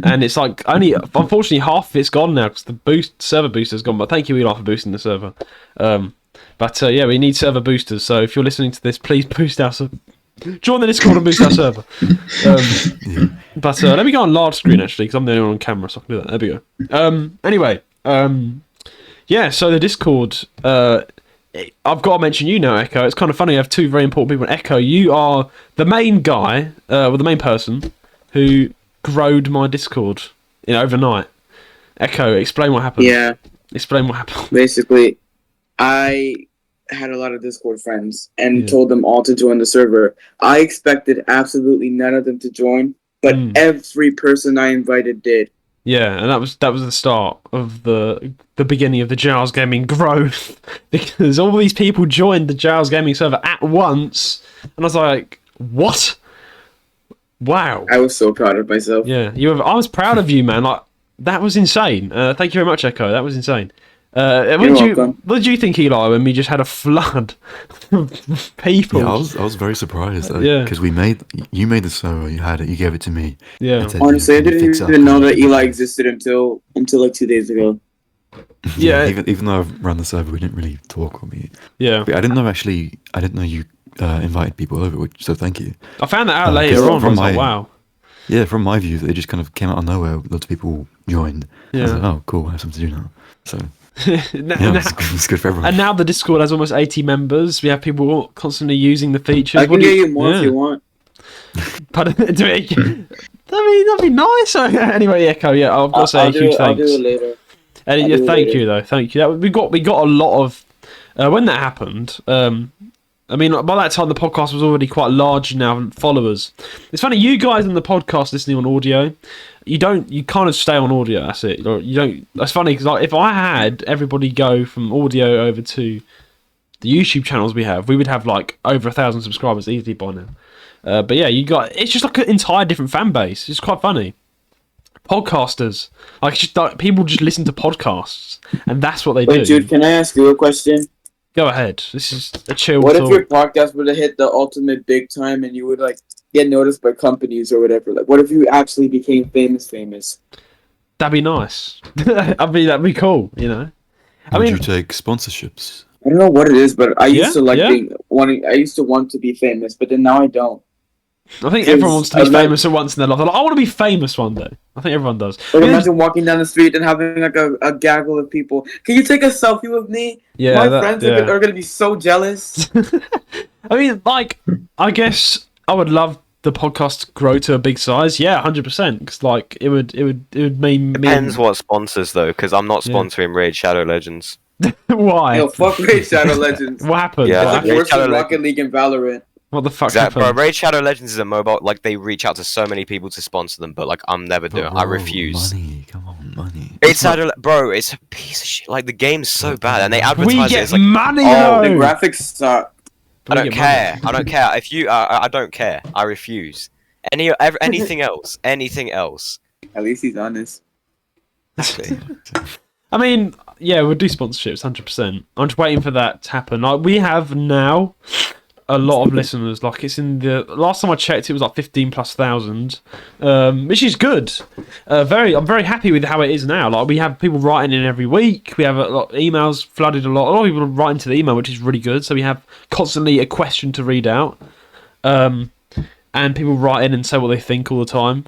and it's like unfortunately half of it's gone now because the server booster's gone. But thank you, Eli, for boosting the server. But yeah, we need server boosters. So if you're listening to this, please boost our server. Join the Discord and boost our server. But let me go on large screen actually, because I'm the only one on camera, so I can do that. There we go. Anyway, yeah. So the Discord. I've got to mention you now, Echo. It's kind of funny. I have two very important people. Echo, you are the main guy, the main person who growed my Discord overnight. Echo, explain what happened. Yeah. Explain what happened. Basically, I had a lot of Discord friends and told them all to join the server. I expected absolutely none of them to join, but every person I invited did. Yeah, and that was the start of the beginning of the Giles Gaming growth, because all these people joined the Giles Gaming server at once, and I was like, what? Wow. I was so proud of myself. Yeah, I was proud of you, man. Like, that was insane. Thank you very much, Echo. That was insane. What did you think, Eli, when we just had a flood of people? Yeah, I was very surprised because you made the server, you had it, you gave it to me. Yeah. Honestly, I didn't even know that Eli existed until like 2 days ago. Yeah. Even though I've run the server, we didn't really talk or meet. Yeah. But I didn't know you invited people over, so thank you. I found that out later on. I was like, wow. Yeah, from my view, they just kind of came out of nowhere. Lots of people joined. Yeah. I was like, oh, cool, I have something to do now. So. It's good for everyone. And now the Discord has almost 80 members. We have people constantly using the features. I can get you more if you want. But that'd be nice. Anyway, Echo. Yeah, I've got to say a huge thanks. I'll do it later. Thank you though. Thank you. We got a lot of when that happened. I mean, by that time the podcast was already quite large now, followers. It's funny, you guys on the podcast listening on audio, you kind of stay on audio. That's it. You don't. That's funny because if I had everybody go from audio over to the YouTube channels we would have like over 1,000 subscribers easily by now. But yeah, it's just like an entire different fan base. It's quite funny. Podcasters, people just listen to podcasts, and that's what they do. Wait, Jude, can I ask you a question? Go ahead. This is a chill. What if your podcast would have hit the ultimate big time and you would get noticed by companies or whatever? Like, what if you actually became famous? That'd be nice. That'd be cool. Would you take sponsorships? I don't know what it is, but I used to I used to want to be famous, but then now I don't. I think everyone wants to be famous at once in their life. They're like, I want to be famous one day. I think everyone does. Imagine walking down the street and having a gaggle of people. Can you take a selfie with me? Yeah, my friends are going to be so jealous. I mean, I guess I would love the podcast to grow to a big size. Yeah, 100%. Because it would mean depends what sponsors though, because I'm not sponsoring Raid Shadow Legends. Why? Yo, fuck Raid Shadow Legends. What happened? Yeah, it's worse than Rocket League and Valorant. What the fuck happened? Bro, Raid Shadow Legends is a mobile. They reach out to so many people to sponsor them, but I'm never doing it. I refuse. Money, come on, money. Raid Shadow, bro, it's a piece of shit. The game's so bad, and they advertise we get it as money. The graphics suck. I don't care. I don't care. If you, I don't care. I refuse. Anything else? Anything else? At least he's honest. I mean, yeah, we'll do sponsorships, 100%. I'm just waiting for that to happen. We have now a lot of listeners. It's in the last time I checked, it was 15,000+, which is good. I'm very happy with how it is now. We have people writing in every week. We have a lot of emails flooded. A lot of people write into the email, which is really good. So we have constantly a question to read out, and people write in and say what they think all the time,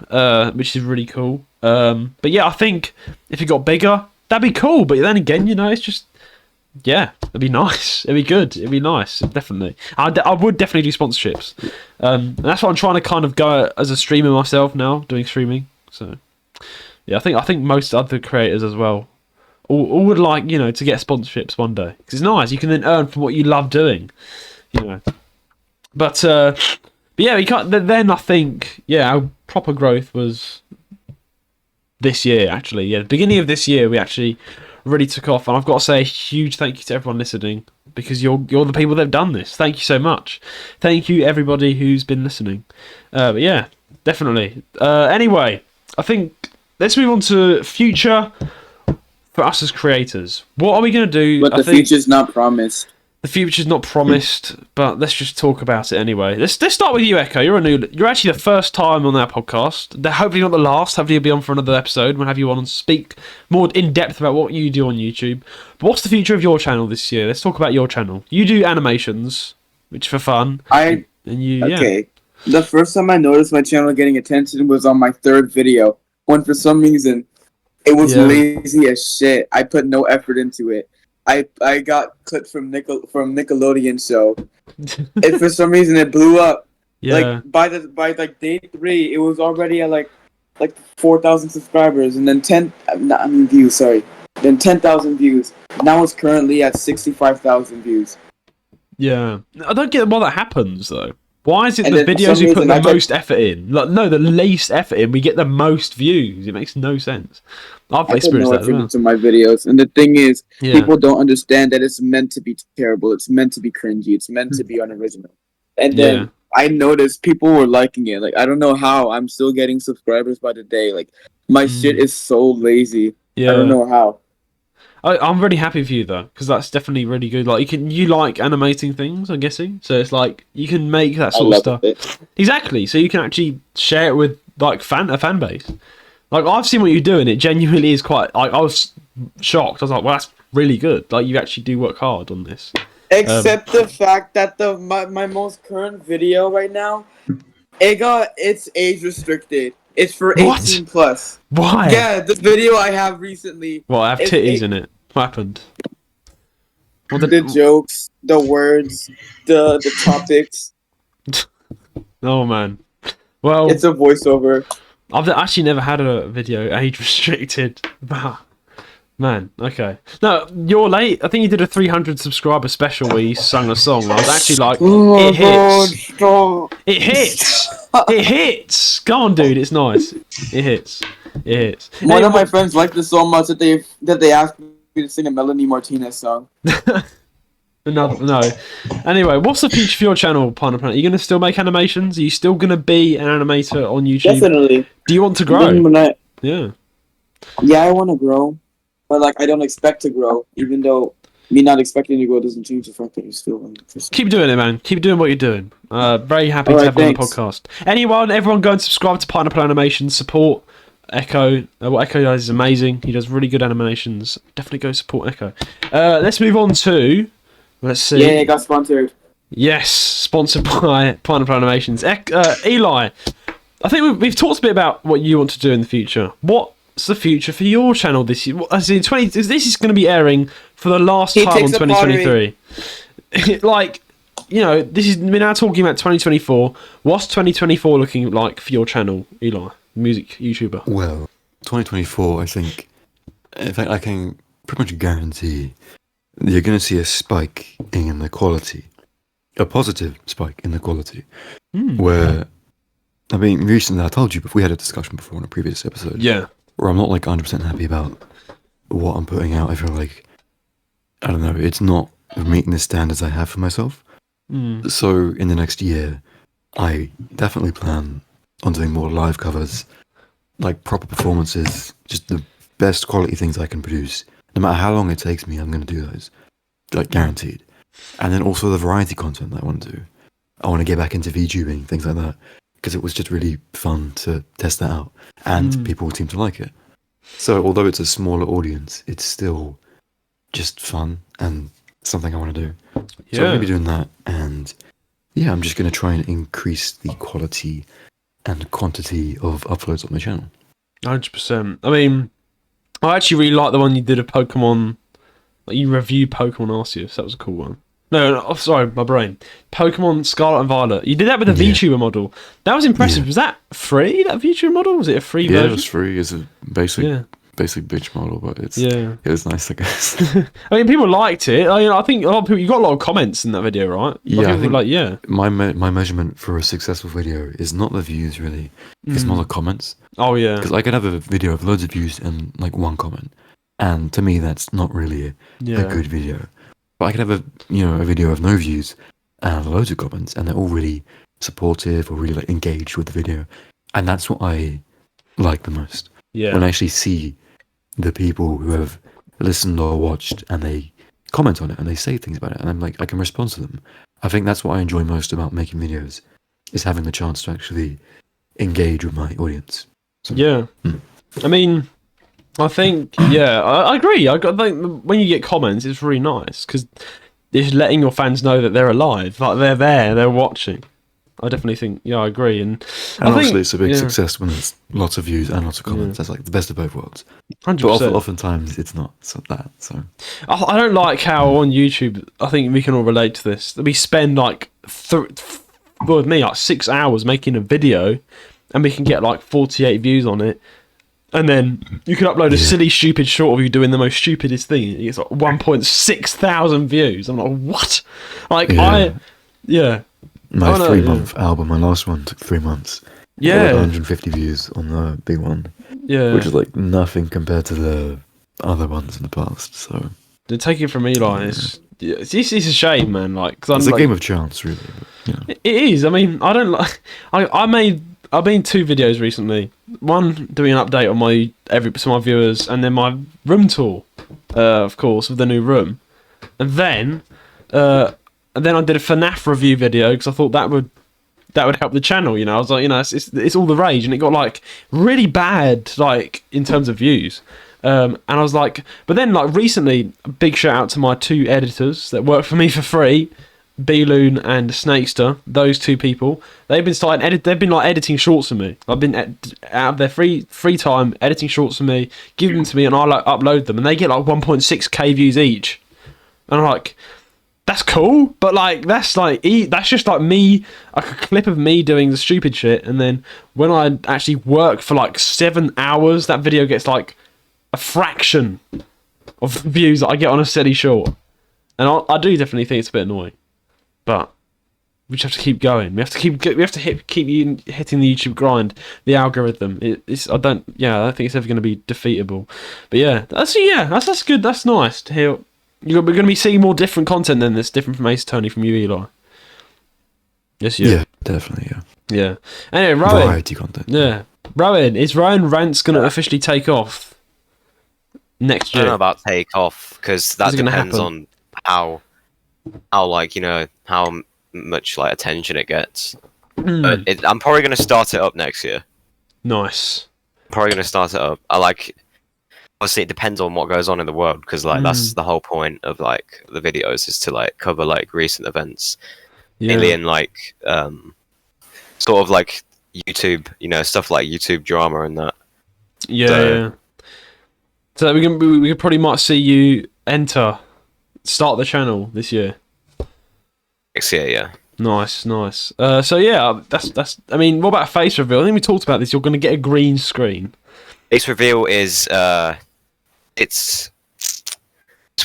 which is really cool. But yeah, I think if it got bigger, that'd be cool. But then again, it's just. Yeah, it'd be nice. It'd be good. It'd be nice, definitely. I would definitely do sponsorships. And that's what I'm trying to kind of go as a streamer myself now, doing streaming. So, yeah, I think most other creators as well all would like, you know, to get sponsorships one day, because it's nice. You can then earn from what you love doing, you know. But yeah, we can't. Then I think, yeah, our proper growth was this year, actually. Yeah, the beginning of this year, we actually really took off, and I've got to say a huge thank you to everyone listening, because you're the people that have done this. Thank you so much. Thank you everybody who's been listening. But yeah, definitely. Anyway, I think let's move on to future for us as creators. What are we going to do? But the future's not promised. The future's not promised, but let's just talk about it anyway. Let's start with you, Echo. You're actually the first time on our podcast. Hopefully not the last. Hopefully you'll be on for another episode. We'll have you on and speak more in depth about what you do on YouTube. But what's the future of your channel this year? Let's talk about your channel. You do animations, which for fun. Okay. The first time I noticed my channel getting attention was on my third video, when for some reason it was lazy as shit. I put no effort into it. I got clipped from Nickelodeon show, and for some reason it blew up. Yeah. Like by day 3, it was already at like 4,000 subscribers, and then 10,000 views. Then 10,000 views. Now it's currently at 65,000 views. Yeah, I don't get why that happens though. Why is it the videos we put the most effort in? Like, no, the least effort in, we get the most views. It makes no sense. I've experienced that as well. To my videos, and the thing is, people don't understand that it's meant to be terrible. It's meant to be cringy. It's meant to be unoriginal. And then I noticed people were liking it. Like, I don't know how. I'm still getting subscribers by the day. Like, my shit is so lazy. Yeah. I don't know how. I'm really happy for you though, because that's definitely really good. Like you like animating things, I'm guessing. So it's like you can make that sort of stuff. Exactly. So you can actually share it with like a fan base. Like I've seen what you do, and it genuinely is quite. Like I was shocked. I was like, well, that's really good. Like you actually do work hard on this. Except the fact that my most current video right now, it's age restricted. It's for 18 plus. Why? Yeah, the video I have recently. Well, I have titties in it. What happened? The jokes, the words, the topics. Oh man. Well, it's a voiceover. I've actually never had a video age restricted. Man, okay. No, you're late. I think you did a 300 subscriber special where you sung a song. I was actually like, it hits. It hits. It hits. Go on, dude. It's nice. It hits. It hits. One of my friends liked it so much that they asked me to sing a Melanie Martinez song. No. Anyway, what's the future for your channel, Pineapple? Are you going to still make animations? Are you still going to be an animator on YouTube? Definitely. Do you want to grow? Yeah. Yeah, I want to grow. But like, I don't expect to grow, even though me not expecting to grow doesn't change the fact that you're still. Keep doing it, man. Keep doing what you're doing. Very happy to have you on the podcast. Everyone, go and subscribe to Pineapple Animations. Support Echo. What Echo does is amazing. He does really good animations. Definitely go support Echo. Let's move on to. Let's see. Yeah, it got sponsored. Yes, sponsored by Pineapple Animations. Eli, I think we've talked a bit about what you want to do in the future. What's the future for your channel this year? This is going to be airing for the last time on 2023. Like, you know, we're now talking about 2024. What's 2024 looking like for your channel, Eli, music YouTuber? Well, 2024, I think, in fact, I can pretty much guarantee you're going to see a spike in the quality, a positive spike in the quality, where, I mean, recently I told you, we had a discussion before in a previous episode. Yeah. Where I'm not like 100% happy about what I'm putting out. I feel like, I don't know, it's not meeting the standards I have for myself. So in the next year, I definitely plan on doing more live covers, like proper performances, just the best quality things I can produce. No matter how long it takes me, I'm going to do those, like guaranteed. And then also the variety content that I want to do. I want to get back into VTubing, things like that, because it was just really fun to test that out, and people seem to like it. So although it's a smaller audience, it's still just fun and something I want to do. So I'm going to be doing that, and yeah, I'm just going to try and increase the quality and quantity of uploads on my channel. 100%. I mean, I actually really like the one you did of Pokemon. Like you reviewed Pokemon Arceus. That was a cool one. No, sorry, my brain. Pokemon Scarlet and Violet. You did that with a VTuber model. That was impressive. Was that free, that VTuber model? Was it a free version? Yeah, it was free. It's a basic basic bitch model, but Yeah. it was nice, I guess. I mean, people liked it. I think a lot of people. You got a lot of comments in that video, right? Yeah, I think like, yeah. My measurement for a successful video is not the views really. It's more the comments. Oh yeah. Because I could have a video of loads of views and like one comment, and to me that's not really a good video. But I could have a video of no views and loads of comments, and they're all really supportive or really like engaged with the video, and that's what I like the most. Yeah. When I actually see the people who have listened or watched and they comment on it and they say things about it, and I'm like, I can respond to them. I think that's what I enjoy most about making videos, is having the chance to actually engage with my audience. So, yeah. I mean, I think, I agree. I think when you get comments, it's really nice because it's letting your fans know that they're alive, like they're there, they're watching. I definitely think, I agree. And obviously it's a big success when there's lots of views and lots of comments. That's like the best of both worlds. 100%. But oftentimes it's not that. So I don't like how on YouTube, I think we can all relate to this, that we spend like, with me, like 6 hours making a video and we can get like 48 views on it. And then you can upload a silly, stupid short of you doing the most stupidest thing. It's like 1.6 thousand views. I'm like, what? Like, My 3-month album, my last one, took 3 months. Yeah. Got like 150 views on the big one. Yeah. Which is like nothing compared to the other ones in the past. So to take it from Eli, it's a shame, man. Like, cause it's a game of chance, really. But, It is. I mean, I don't like. I've made 2 videos recently. One doing an update on my viewers, and then my room tour, of course, of the new room, and then I did a FNAF review video because I thought that would help the channel. I was like, it's all the rage, and it got like really bad, like in terms of views. And I was like, but then like recently, a big shout out to my 2 editors that work for me for free. B-Loon and Snakester, those 2 people, they've been like editing shorts for me. I've been out of their free time editing shorts for me, giving them to me, and I like upload them, and they get like 1.6k views each. And I'm like, that's cool, but like that's just like me, like a clip of me doing the stupid shit, and then when I actually work for like 7 hours, that video gets like a fraction of the views that I get on a steady short. And I do definitely think it's a bit annoying. But we just have to keep going. We have to keep hitting the YouTube grind, the algorithm. I don't think it's ever going to be defeatable. But that's good. That's nice to hear. We're going to be seeing more different content than this, different from Ace Attorney, from you, Eli. Yes, yeah, definitely, yeah. Anyway, Roan. Variety content. Yeah, Roan. Is RoanRants going to officially take off next year? I don't know about take off because that depends on how like how much like attention it gets. But I'm probably going to start it up next year. Nice. Probably going to start it up. Obviously it depends on what goes on in the world because like that's the whole point of like the videos is to like cover like recent events, mainly in like sort of like YouTube, stuff like YouTube drama and that. So we probably might see you start the channel this year. Next year, yeah. Nice. So yeah, that's. I mean, what about a face reveal? I think we talked about this. You're going to get a green screen. Face reveal is it's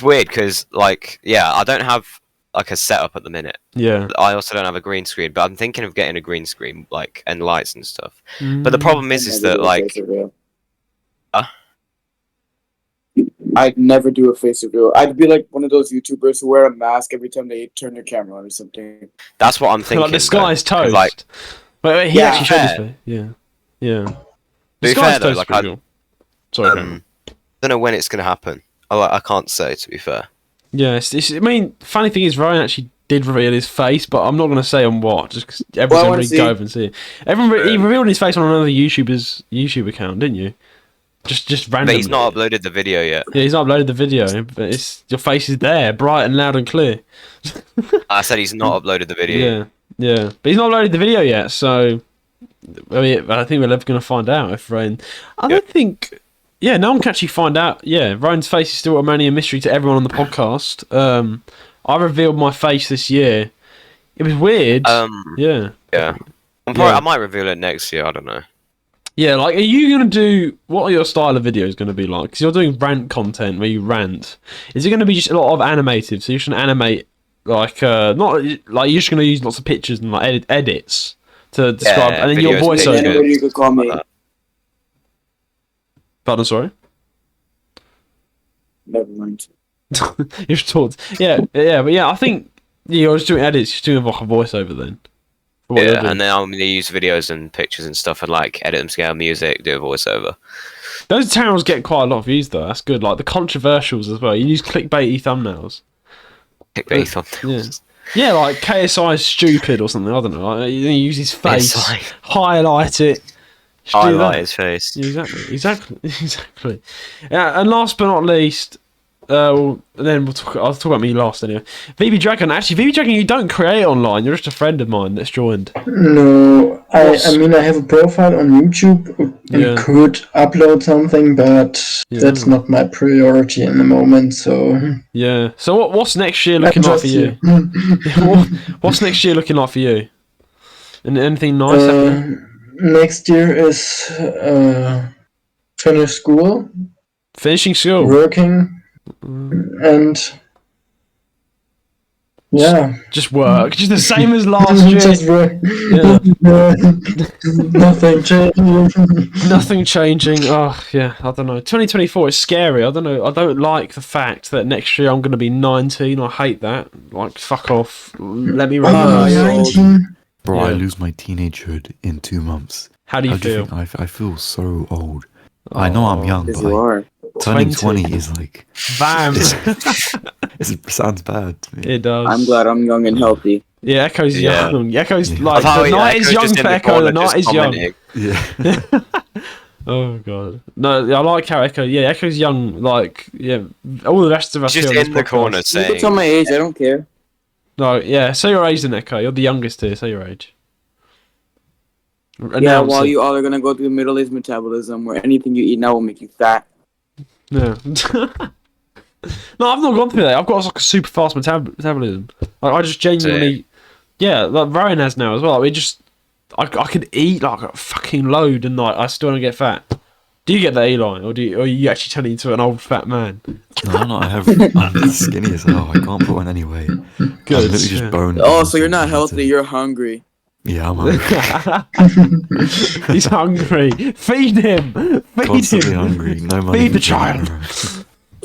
weird because like I don't have like a setup at the minute. Yeah. I also don't have a green screen, but I'm thinking of getting a green screen like and lights and stuff. But the problem is that like. I'd never do a face reveal. I'd be like one of those YouTubers who wear a mask every time they turn their camera on or something. That's what I'm thinking. Like the sky's toast. Like, wait, he actually showed his face. Yeah. To be fair though, like sorry. I don't know when it's gonna happen. I can't say, to be fair. Yeah, I mean, funny thing is, Ryan actually did reveal his face, but I'm not going to say on what, just because everyone's going to go over and see it. He revealed his face on another YouTuber's YouTube account, didn't you? Just randomly. But he's not uploaded the video yet. Yeah, he's not uploaded the video, but your face is there, bright and loud and clear. I said he's not uploaded the video. Yeah. But he's not uploaded the video yet, so I think we're never going to find out if Roan... I don't think... Yeah, no one can actually find out. Yeah, Roan's face is still remaining a mystery to everyone on the podcast. I revealed my face this year. It was weird. Yeah. I might reveal it next year, I don't know. Yeah, like, are you going to do... What are your style of videos going to be like? Because you're doing rant content where you rant. Is it going to be just a lot of animated? So you're just going to animate, like, not... Like, you're just going to use lots of pictures and, like, edits to describe... and then your videos, voiceover... pictures. Anybody you could call me. Pardon, sorry? Never mind. You're taught... Yeah, but yeah, I think you're just doing edits, just doing, like, a voiceover then. For what you're Yeah, doing. and then I'm gonna use videos and pictures and stuff and like edit them, scale music, do a voiceover. Those channels get quite a lot of views, though. That's good. Like, the controversials as well. You use clickbaity thumbnails. Clickbait on. Yeah, like KSI is stupid or something. I don't know. Like, you use his face, KSI. highlight it. Just do Highlight that. his face. Yeah, exactly. Yeah, and last but not least, then I'll talk about me last anyway. V.B Dragon. Actually, V.B Dragon, you don't create online. You're just a friend of mine that's joined. No, I mean, I have a profile on YouTube and could upload something, but that's not my priority in the moment, so... Yeah. So what's next year looking like for you? What's next year looking like for you? And anything nice happening? Next year is finish school, Finishing school. working, and yeah, Just work. Just the same as last year. just work. Yeah. Nothing changing. Nothing changing. Oh, yeah, I don't know. 2024 is scary. I don't know. I don't like the fact that next year I'm going to be 19. I hate that. Like, fuck off. Let me run. 19. Bro, Yeah. I lose my teenagehood in 2 months. How do you How do you feel? think I feel so old. I know I'm young, Yes, but you like, are. turning 20. 20 is like... Bam. It sounds bad to me. It does. I'm glad I'm young and healthy. Yeah, Echo's Yeah. young. Echo's Yeah. like, the night is young for Echo, the night is young. Yeah. Oh, God. No, I like how Echo, yeah, Echo's young, like, yeah, all the rest of us Just here on this in the podcast. corner You saying, can tell my age, I don't care. No, yeah, say your age then, Echo. You're the youngest here, say your age. Yeah, Announce while it. you all are gonna go through middle-aged metabolism, where anything you eat now will make you fat. Yeah. No, I've not gone through that. I've got like a super fast metabolism. Like, I just genuinely, yeah, like Roan has now as well. Like, I could eat like a fucking load and like I still don't get fat. Do you get that, Eli, or are you actually turning into an old fat man? No, I'm skinny as hell. I can't put on any weight. Good. I'm literally just bone. Oh, so you're not healthy, you're hungry. Yeah, I'm hungry. He's hungry. Feed him. Feed Constantly him. hungry. No money. Feed the for child. dinner.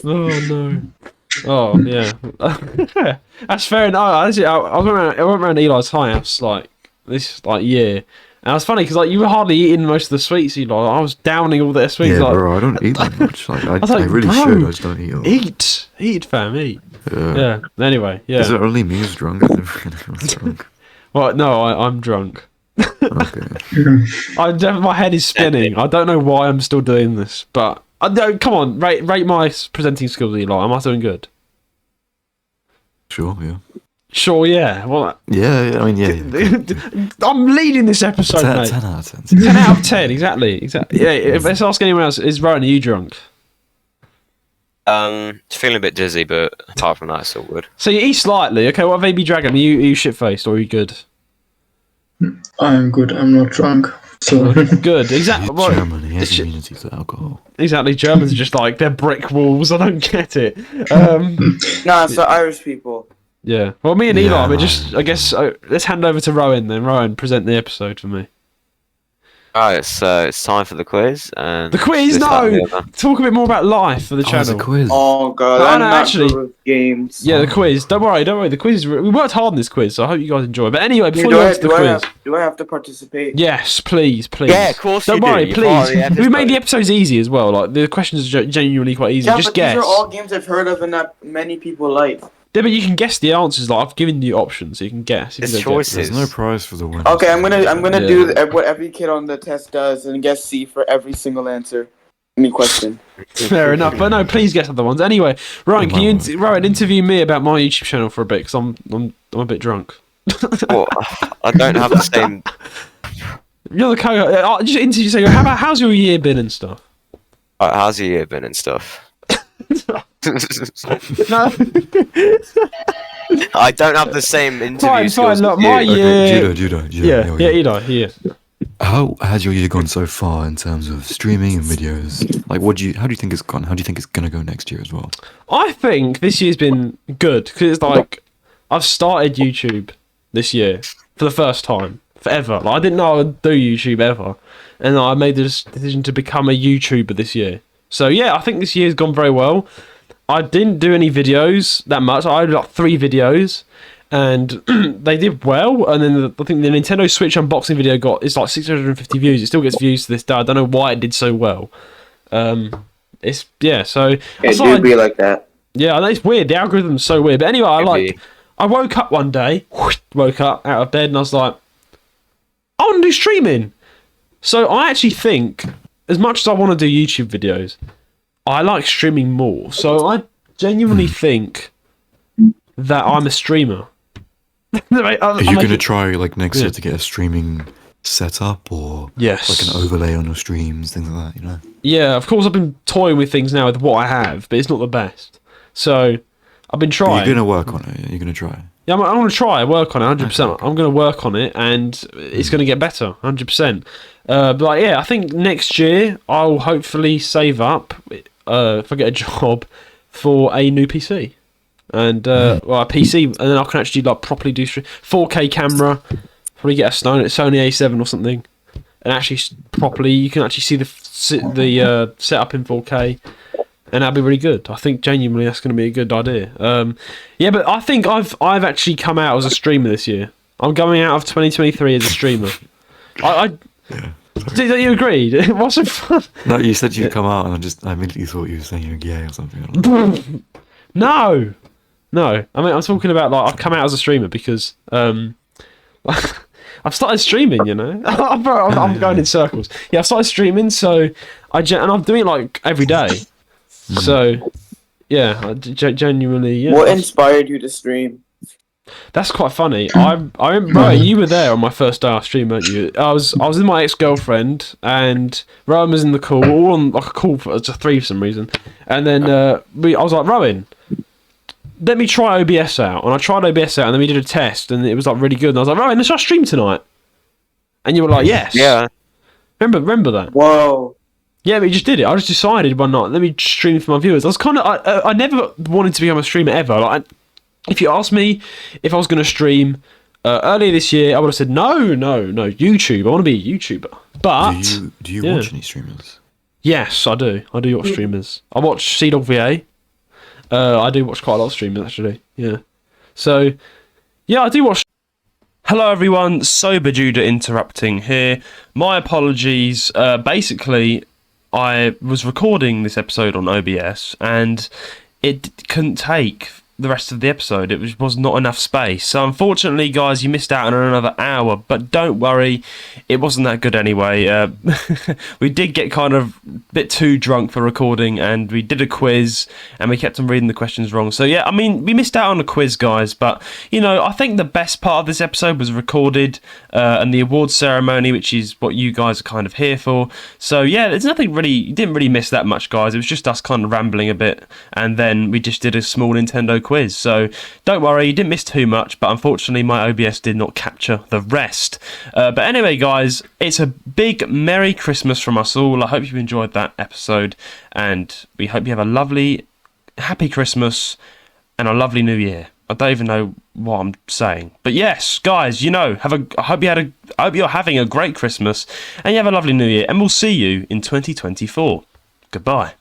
Oh no. Oh yeah. That's fair enough. Actually, I went around Eli's house like this year, and it was funny because like you were hardly eating most of the sweets. Eli, I was downing all their sweets. Yeah, like, bro, I don't eat that much. Like, was like, I really bro, should. I just don't eat a lot. Eat, fam, eat. Yeah. Yeah. Anyway, yeah. Is it only me who's drunk? I think everyone's drunk. Well, no, I'm drunk. Okay. My head is spinning. I don't know why I'm still doing this, but come on, rate my presenting skills, Eli. Am I doing good? Sure, yeah. Sure, yeah. Well, Yeah, I mean, yeah. I'm leading this episode, 10, mate. 10 out of 10. 10 out of 10, exactly. Yeah, let's ask anyone else. Is Roan, are you drunk? feeling a bit dizzy, but apart from that, it's all good. So you eat slightly. Okay, what V.B Dragon? Are you shit-faced or are you good? I'm good, I'm not drunk. So Good, exactly. Right. German, he has immunity to alcohol. Exactly, Germans are just like, they're brick walls. I don't get it. Nah, it's the Irish people. Yeah. Well, me and Eli, Yeah, we're just, I guess, let's hand over to Roan then. Roan, present the episode for me. Alright, it's time for the quiz. And The quiz? this, that, and No! the other. Talk a bit more about life for the Oh, there's a channel. quiz. Oh god, No, I'm no, not actually- good with games. Yeah, the quiz. Don't worry. The quiz is... We worked hard on this quiz, so I hope you guys enjoy. But anyway, Yeah, before you go to the quiz... do I have to participate? Yes, please. Yeah, of course Don't you do. worry, You're part of please. the episode. We made the episodes easy as well. Like, the questions are genuinely quite easy. Yeah, Just but guess. these are all games I've heard of and that many people like. Yeah, but you can guess the answers. Like, I've given you options, so you can guess. If It's you don't get- choices. There's no prize for the winner. Okay, I'm gonna Yeah. do what every kid on the test does and guess C for every single answer. Any question. Fair enough, but no, please guess other ones. Anyway, Ryan, can you Ryan interview me about my YouTube channel for a bit? Because I'm a bit drunk. Well, I don't have the same. You're the co. Just interview. Say, how's your year been and stuff? How's your year been and stuff? No. I don't have the same interview Fine, skills look, as my you. year. Judo. Yeah, Eli, here. How has your year gone so far in terms of streaming and videos? Like, how do you think it's gone? How do you think it's gonna go next year as well? I think this year's been good because it's like I've started YouTube this year for the first time forever. Like, I didn't know I would do YouTube ever, and I made the decision to become a YouTuber this year. So yeah, I think this year's gone very well. I didn't do any videos that much. I did like 3 videos, and they did well. And then I think the Nintendo Switch unboxing video it's like 650 views. It still gets views to this day. I don't know why it did so well. It's so it do be like that. Yeah, I know it's weird. The algorithm's so weird. But anyway, I woke up one day, woke up out of bed, and I was like, I want to do streaming. So I actually think, as much as I want to do YouTube videos, I like streaming more. So I genuinely think that I'm a streamer. Are you going to try like next year to get a streaming setup or yes, like an overlay on your streams, things like that, you know? Yeah, of course I've been toying with things now with what I have, but it's not the best. So I've been trying. But you're going to work on it. You're going to try. Yeah, I'm going to try work on it 100%. I'm going to work on it, and it's going to get better 100%. But yeah, I think next year I'll hopefully save up if I get a job for a new PC and a PC, and then I can actually like properly do 4K camera. Probably get a Sony A7 or something, and actually properly you can actually see the setup in 4K. And that'd be really good. I think genuinely that's going to be a good idea. Yeah, but I think I've actually come out as a streamer this year. I'm going out of 2023 as a streamer. Do you agree? It wasn't fun. No, you said you'd come out, and I immediately thought you were saying you're gay or something. No. I mean, I'm talking about like I've come out as a streamer because I've started streaming. You know, I'm going in circles. Yeah, I've started streaming, so and I'm doing it like every day. So, yeah, genuinely, yeah. What inspired you to stream? That's quite funny. I remember you were there on my first day of stream, weren't you? I was with my ex-girlfriend, and Roan was in the call. We were all on like a call for just 3 for some reason, and then I was like, Roan, let me try OBS out. And I tried OBS out, and then we did a test, and it was like really good. And I was like, Roan, let's try stream tonight. And you were like, yes. Yeah. Remember that? Whoa. Yeah, but you just did it. I just decided one night, let me stream for my viewers. I was kind of, I never wanted to become a streamer ever. Like, if you asked me if I was going to stream earlier this year, I would have said no, YouTube. I want to be a YouTuber. But do you watch any streamers? Yes, I do. I do watch streamers. I watch CDogVA. I do watch quite a lot of streamers actually. Yeah. So, yeah, I do watch. Hello everyone, Sober Judah interrupting here. My apologies. Basically, I was recording this episode on OBS and it couldn't take the rest of the episode. It was not enough space. So unfortunately, guys, you missed out on another hour. But don't worry, it wasn't that good anyway. We did get kind of a bit too drunk for recording, and we did a quiz, and we kept on reading the questions wrong. So yeah, I mean, we missed out on a quiz, guys. But you know, I think the best part of this episode was recorded, and the awards ceremony, which is what you guys are kind of here for. So yeah, there's nothing really. You didn't really miss that much, guys. It was just us kind of rambling a bit, and then we just did a small Nintendo quiz. So don't worry, you didn't miss too much, but unfortunately my OBS did not capture the rest. But anyway, guys, it's a big Merry Christmas from us all. I hope you enjoyed that episode, and we hope you have a lovely, happy Christmas and a lovely New Year. I don't even know what I'm saying, but yes, guys, you know, I hope you're having a great Christmas and you have a lovely New Year, and we'll see you in 2024. Goodbye.